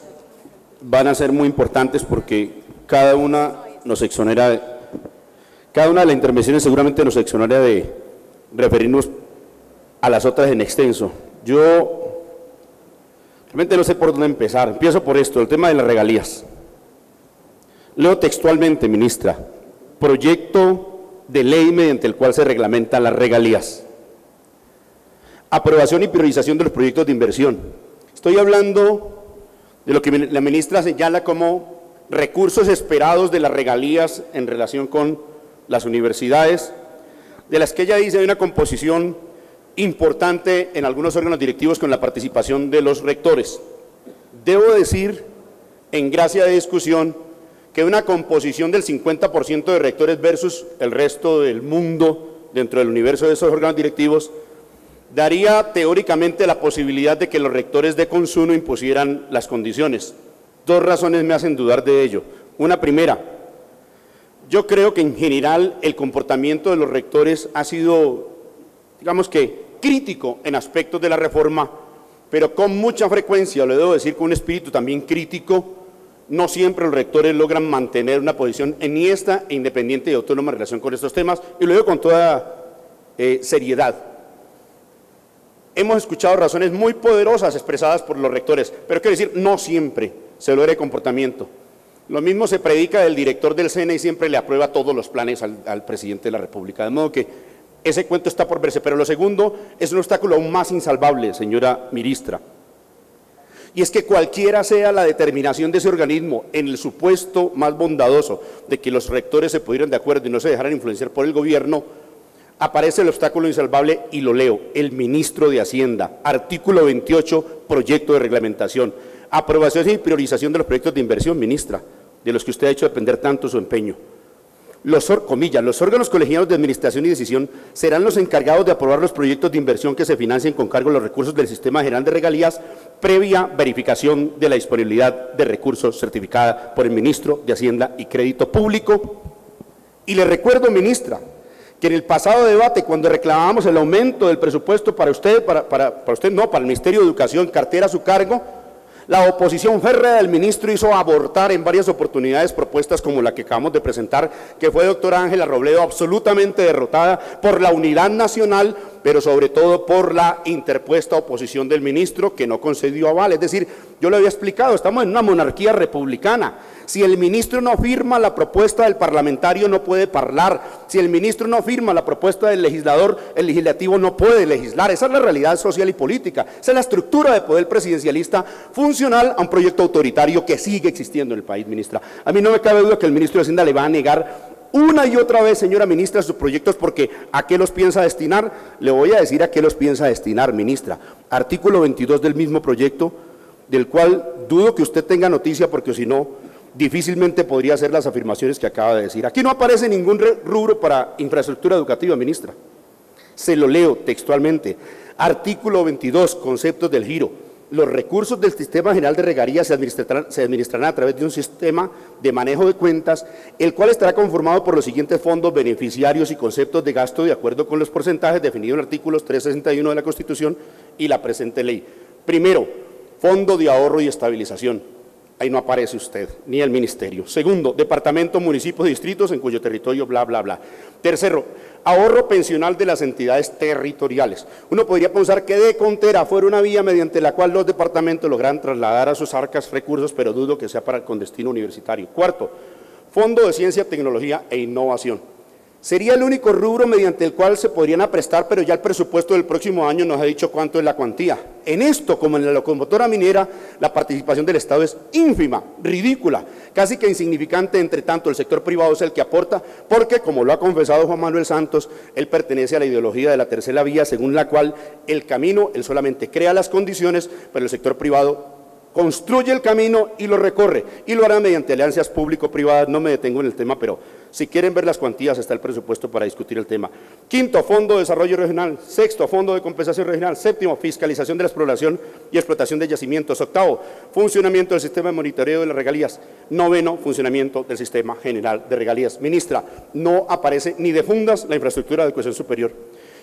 van a ser muy importantes porque cada una nos exonera, cada una de las intervenciones seguramente nos exonera de referirnos a las otras en extenso. Yo realmente no sé por dónde empezar. Empiezo por esto, el tema de las regalías. Leo textualmente, ministra: proyecto de ley mediante el cual se reglamentan las regalías. Aprobación y priorización de los proyectos de inversión. Estoy hablando de lo que la ministra señala como recursos esperados de las regalías en relación con las universidades, de las que ella dice hay una composición importante en algunos órganos directivos con la participación de los rectores. Debo decir, en gracia de discusión, que una composición del 50% de rectores versus el resto del mundo dentro del universo de esos órganos directivos daría teóricamente la posibilidad de que los rectores de consumo impusieran las condiciones. Dos razones me hacen dudar de ello. Una primera, yo creo que en general el comportamiento de los rectores ha sido, digamos que, crítico en aspectos de la reforma, pero con mucha frecuencia, lo debo decir con un espíritu también crítico, no siempre los rectores logran mantener una posición enhiesta e independiente y autónoma en relación con estos temas, y lo digo con toda seriedad. Hemos escuchado razones muy poderosas expresadas por los rectores, pero quiero decir, no siempre se logra el comportamiento. Lo mismo se predica del director del SENA y siempre le aprueba todos los planes al presidente de la República, de modo que ese cuento está por verse. Pero lo segundo es un obstáculo aún más insalvable, señora ministra, y es que cualquiera sea la determinación de ese organismo, en el supuesto más bondadoso de que los rectores se pudieran de acuerdo y no se dejaran influenciar por el gobierno, aparece el obstáculo insalvable y lo leo: el ministro de Hacienda, artículo 28, proyecto de reglamentación, aprobación y priorización de los proyectos de inversión, ministra, de los que usted ha hecho depender tanto su empeño. Los órganos colegiados de administración y decisión serán los encargados de aprobar los proyectos de inversión que se financien con cargo a los recursos del Sistema General de Regalías, previa verificación de la disponibilidad de recursos certificada por el ministro de Hacienda y Crédito Público. Y le recuerdo, ministra, que en el pasado debate, cuando reclamábamos el aumento del presupuesto para usted, para el Ministerio de Educación, cartera a su cargo, La oposición férrea del ministro hizo abortar en varias oportunidades propuestas como la que acabamos de presentar, que fue doctora Ángela Robledo, absolutamente derrotada por la unidad nacional, pero sobre todo por la interpuesta oposición del ministro, que no concedió aval. Es decir, yo le había explicado, estamos en una monarquía republicana. Si el ministro no firma la propuesta del parlamentario, no puede hablar. Si el ministro no firma la propuesta del legislador, el legislativo no puede legislar. Esa es la realidad social y política. Esa es la estructura de poder presidencialista funcional a un proyecto autoritario que sigue existiendo en el país, ministra. A mí no me cabe duda que el ministro de Hacienda le va a negar una y otra vez, señora ministra, sus proyectos, porque ¿a qué los piensa destinar? Le voy a decir a qué los piensa destinar, ministra. Artículo 22 del mismo proyecto, del cual dudo que usted tenga noticia, porque si no, difícilmente podría hacer las afirmaciones que acaba de decir. Aquí no aparece ningún rubro para infraestructura educativa, ministra. Se lo leo textualmente. Artículo 22, conceptos del giro. Los recursos del Sistema General de Regalías se administrarán a través de un sistema de manejo de cuentas, el cual estará conformado por los siguientes fondos, beneficiarios y conceptos de gasto de acuerdo con los porcentajes definidos en los artículos 361 de la Constitución y la presente ley. Primero, Fondo de Ahorro y Estabilización. Ahí no aparece usted, ni el ministerio. Segundo, departamento, municipios y distritos en cuyo territorio, bla, bla, bla. Tercero, ahorro pensional de las entidades territoriales. Uno podría pensar que de Contera fuera una vía mediante la cual los departamentos logran trasladar a sus arcas recursos, pero dudo que sea con destino universitario. Cuarto, Fondo de Ciencia, Tecnología e Innovación. Sería el único rubro mediante el cual se podrían aprestar, pero ya el presupuesto del próximo año nos ha dicho cuánto es la cuantía. En esto, como en la locomotora minera, la participación del Estado es ínfima, ridícula, casi que insignificante. Entre tanto, el sector privado es el que aporta, porque, como lo ha confesado Juan Manuel Santos, él pertenece a la ideología de la tercera vía, según la cual el camino, él solamente crea las condiciones, pero el sector privado construye el camino y lo recorre, y lo hará mediante alianzas público-privadas. No me detengo en el tema, pero si quieren ver las cuantías, está el presupuesto para discutir el tema. Quinto, Fondo de Desarrollo Regional. Sexto, Fondo de Compensación Regional. Séptimo, Fiscalización de la Exploración y Explotación de Yacimientos. Octavo, Funcionamiento del Sistema de Monitoreo de las Regalías. Noveno, Funcionamiento del Sistema General de Regalías. Ministra, no aparece ni de fundas la infraestructura de educación superior.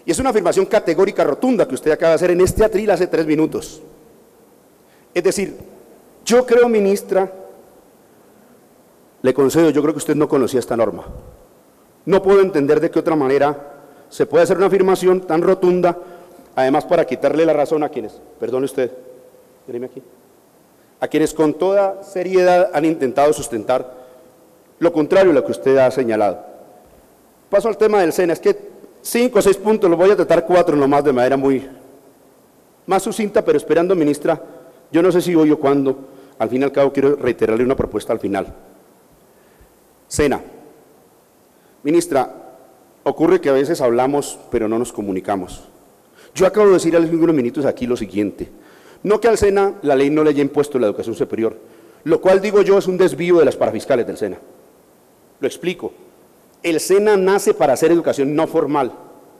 Y es una afirmación categórica rotunda que usted acaba de hacer en este atril hace 3 minutos. Es decir, yo creo, ministra, le concedo, yo creo que usted no conocía esta norma. No puedo entender de qué otra manera se puede hacer una afirmación tan rotunda, además para quitarle la razón a quienes, perdone usted, míreme aquí, a quienes con toda seriedad han intentado sustentar lo contrario a lo que usted ha señalado. Paso al tema del SENA. Es que 5 o 6 puntos, los voy a tratar 4 nomás de manera más sucinta, pero esperando, ministra. Yo no sé si hoy o cuándo, al fin y al cabo quiero reiterarle una propuesta al final. SENA. Ministra, ocurre que a veces hablamos, pero no nos comunicamos. Yo acabo de decir hace unos minutos aquí lo siguiente. No que al SENA la ley no le haya impuesto la educación superior, lo cual digo yo es un desvío de las parafiscales del SENA. Lo explico. El SENA nace para hacer educación no formal.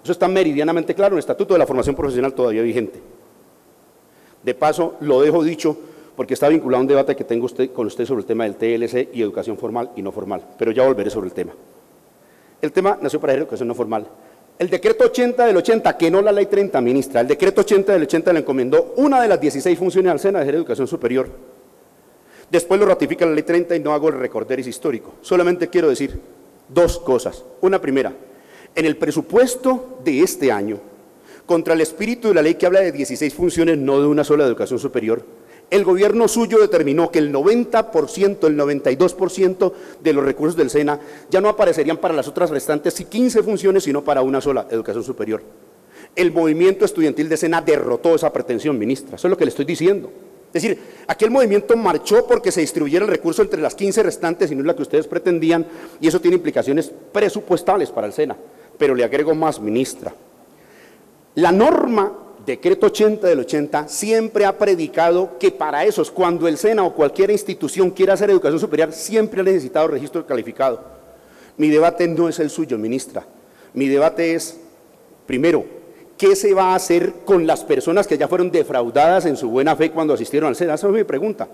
Eso está meridianamente claro en el Estatuto de la Formación Profesional todavía vigente. De paso, lo dejo dicho porque está vinculado a un debate que tengo con usted sobre el tema del TLC y educación formal y no formal, pero ya volveré sobre el tema. El tema nació para hacer educación no formal. El decreto 80 del 80, que no la ley 30, ministra, el decreto 80 del 80 le encomendó una de las 16 funciones al SENA de hacer educación superior. Después lo ratifica la ley 30 y no hago el recorderis histórico. Solamente quiero decir 2 cosas. Una primera, en el presupuesto de este año, contra el espíritu de la ley que habla de 16 funciones, no de una sola educación superior, el gobierno suyo determinó que el 90%, el 92% de los recursos del SENA ya no aparecerían para las otras restantes 15 funciones, sino para una sola, educación superior. El movimiento estudiantil de SENA derrotó esa pretensión, ministra, eso es lo que le estoy diciendo. Es decir, aquel movimiento marchó porque se distribuyera el recurso entre las 15 restantes y no es la que ustedes pretendían, y eso tiene implicaciones presupuestales para el SENA. Pero le agrego más, ministra. La norma, decreto 80 del 80, siempre ha predicado que para esos, cuando el SENA o cualquier institución quiera hacer educación superior, siempre ha necesitado registro calificado. Mi debate no es el suyo, ministra. Mi debate es, primero, ¿qué se va a hacer con las personas que ya fueron defraudadas en su buena fe cuando asistieron al SENA? Esa es mi pregunta.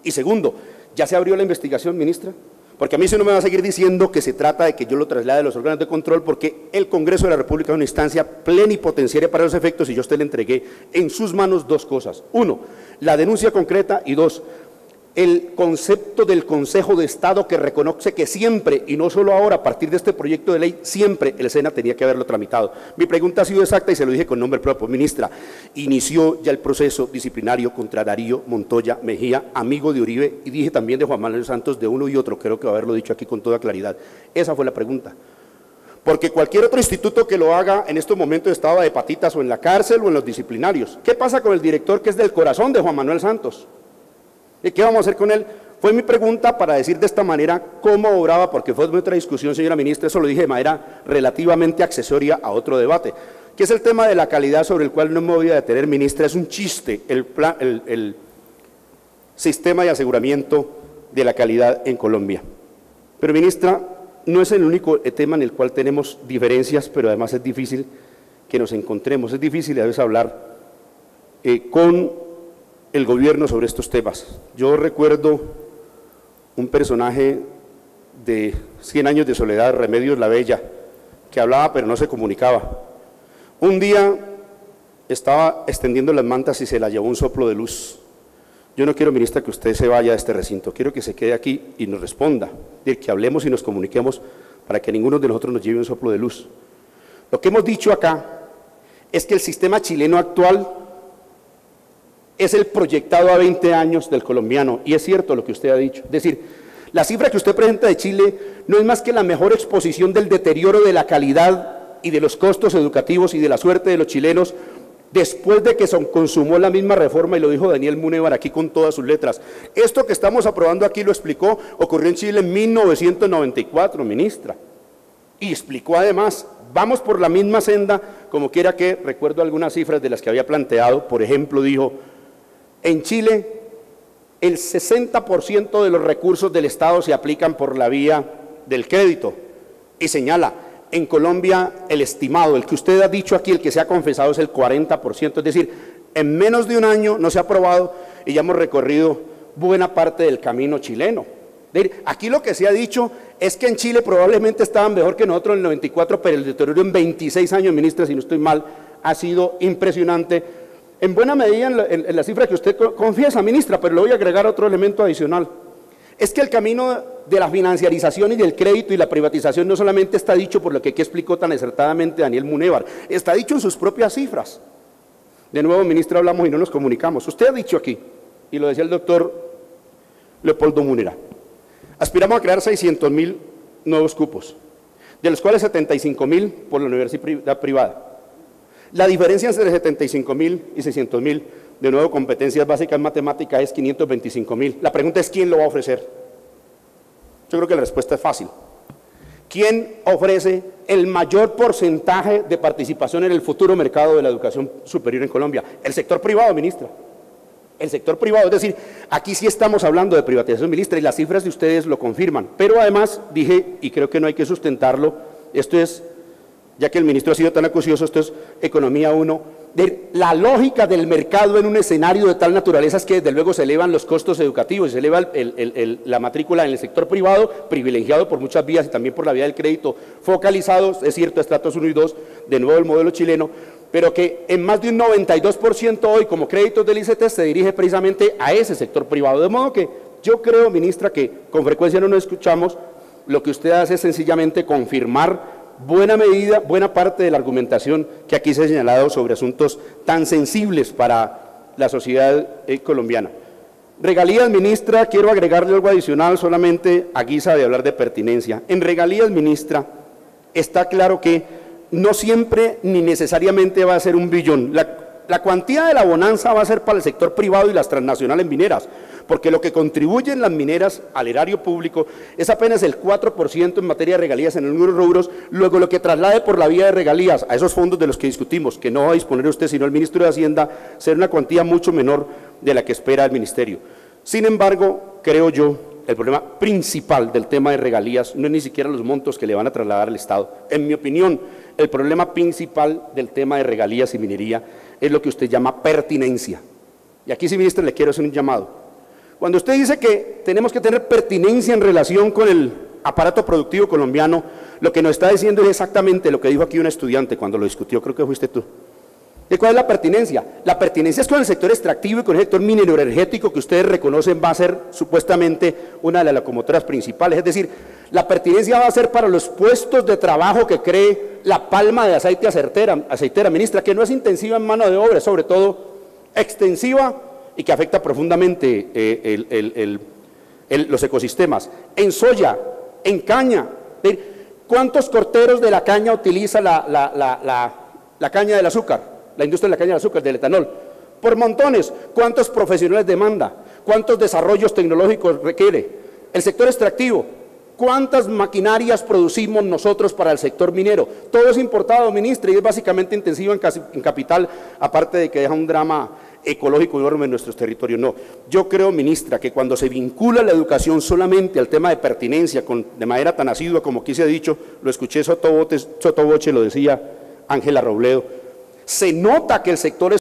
Y segundo, ¿ya se abrió la investigación, ministra? Porque a mí se no me va a seguir diciendo que se trata de que yo lo traslade a los órganos de control, porque el Congreso de la República es una instancia plenipotenciaria para los efectos y yo a usted le entregué en sus manos dos cosas. Uno, la denuncia concreta y dos, el concepto del Consejo de Estado que reconoce que siempre, y no solo ahora, a partir de este proyecto de ley, siempre el SENA tenía que haberlo tramitado. Mi pregunta ha sido exacta y se lo dije con nombre propio. Ministra, inició ya el proceso disciplinario contra Darío Montoya Mejía, amigo de Uribe, y dije también de Juan Manuel Santos, de uno y otro, creo que va a haberlo dicho aquí con toda claridad. Esa fue la pregunta. Porque cualquier otro instituto que lo haga en estos momentos estaba de patitas o en la cárcel o en los disciplinarios. ¿Qué pasa con el director que es del corazón de Juan Manuel Santos? ¿Y qué vamos a hacer con él? Fue mi pregunta para decir de esta manera cómo obraba, porque fue otra discusión, señora ministra, eso lo dije de manera relativamente accesoria a otro debate, que es el tema de la calidad sobre el cual no me voy a detener, ministra. Es un chiste el sistema de aseguramiento de la calidad en Colombia. Pero, ministra, no es el único tema en el cual tenemos diferencias, pero además es difícil que nos encontremos, es difícil a veces hablar con el gobierno sobre estos temas. Yo recuerdo un personaje de 100 años de soledad, Remedios la Bella, que hablaba pero no se comunicaba. Un día estaba extendiendo las mantas y se la llevó un soplo de luz. Yo no quiero, ministra, que usted se vaya de este recinto, quiero que se quede aquí y nos responda, que hablemos y nos comuniquemos para que ninguno de nosotros nos lleve un soplo de luz. Lo que hemos dicho acá es que el sistema chileno actual es el proyectado a 20 años del colombiano, y es cierto lo que usted ha dicho. Es decir, la cifra que usted presenta de Chile no es más que la mejor exposición del deterioro de la calidad y de los costos educativos y de la suerte de los chilenos después de que se consumó la misma reforma, y lo dijo Daniel Munevar aquí con todas sus letras. Esto que estamos aprobando aquí, lo explicó, ocurrió en Chile en 1994, ministra, y explicó además, vamos por la misma senda, como quiera que, recuerdo algunas cifras de las que había planteado. Por ejemplo, dijo, en Chile, el 60% de los recursos del Estado se aplican por la vía del crédito. Y señala, en Colombia el estimado, el que usted ha dicho aquí, el que se ha confesado es el 40%. Es decir, en menos de un año no se ha aprobado y ya hemos recorrido buena parte del camino chileno. Aquí lo que se ha dicho es que en Chile probablemente estaban mejor que nosotros en el 94, pero el deterioro en 26 años, ministra, si no estoy mal, ha sido impresionante. En buena medida en la cifra que usted confiesa, ministra, pero le voy a agregar otro elemento adicional. Es que el camino de la financiarización y del crédito y la privatización no solamente está dicho por lo que aquí explicó tan acertadamente Daniel Munevar, está dicho en sus propias cifras. De nuevo, ministra, hablamos y no nos comunicamos. Usted ha dicho aquí, y lo decía el doctor Leopoldo Munera, aspiramos a crear 600.000 nuevos cupos, de los cuales 75.000 por la universidad privada. La diferencia entre 75.000 y 600.000, de nuevo, competencias básicas en matemática, es 525.000. La pregunta es, ¿quién lo va a ofrecer? Yo creo que la respuesta es fácil. ¿Quién ofrece el mayor porcentaje de participación en el futuro mercado de la educación superior en Colombia? El sector privado, ministra. El sector privado, es decir, aquí sí estamos hablando de privatización, ministra, y las cifras de ustedes lo confirman. Pero además dije, y creo que no hay que sustentarlo, esto es, ya que el ministro ha sido tan acucioso, esto es Economía 1, de la lógica del mercado en un escenario de tal naturaleza es que desde luego se elevan los costos educativos, se eleva la matrícula en el sector privado, privilegiado por muchas vías y también por la vía del crédito, focalizados, es cierto, estratos 1 y 2, de nuevo el modelo chileno, pero que en más de un 92% hoy como créditos del ICT se dirige precisamente a ese sector privado, de modo que yo creo, ministra, que con frecuencia no nos escuchamos, lo que usted hace es sencillamente confirmar buena medida, buena parte de la argumentación que aquí se ha señalado sobre asuntos tan sensibles para la sociedad colombiana. Regalías, ministra, quiero agregarle algo adicional solamente a guisa de hablar de pertinencia. En regalías, ministra, está claro que no siempre ni necesariamente va a ser 1 billón. La cuantía de la bonanza va a ser para el sector privado y las transnacionales mineras, porque lo que contribuyen las mineras al erario público es apenas el 4% en materia de regalías en algunos rubros, luego lo que traslade por la vía de regalías a esos fondos de los que discutimos, que no va a disponer usted sino el ministro de Hacienda, será una cuantía mucho menor de la que espera el ministerio. Sin embargo, creo yo, el problema principal del tema de regalías no es ni siquiera los montos que le van a trasladar al Estado. En mi opinión, el problema principal del tema de regalías y minería es lo que usted llama pertinencia. Y aquí, sí, ministro, le quiero hacer un llamado. Cuando usted dice que tenemos que tener pertinencia en relación con el aparato productivo colombiano, lo que nos está diciendo es exactamente lo que dijo aquí un estudiante cuando lo discutió, creo que fuiste tú. ¿Y cuál es la pertinencia? La pertinencia es con el sector extractivo y con el sector minero energético, que ustedes reconocen va a ser supuestamente una de las locomotoras principales. Es decir, la pertinencia va a ser para los puestos de trabajo que cree la palma de aceite aceitera, ministra, que no es intensiva en mano de obra, es sobre todo extensiva y que afecta profundamente los ecosistemas. En soya, en caña, ¿cuántos corteros de la caña utiliza la caña del azúcar? La industria de la caña de azúcar, del etanol, por montones. ¿Cuántos profesionales demanda? ¿Cuántos desarrollos tecnológicos requiere? El sector extractivo, ¿cuántas maquinarias producimos nosotros para el sector minero? Todo es importado, ministra, y es básicamente intensivo en capital, aparte de que deja un drama ecológico enorme en nuestros territorios. No, yo creo, ministra, que cuando se vincula la educación solamente al tema de pertinencia, de manera tan asidua como aquí se ha dicho, lo escuché sotoboche, lo decía Ángela Robledo, se nota que el sector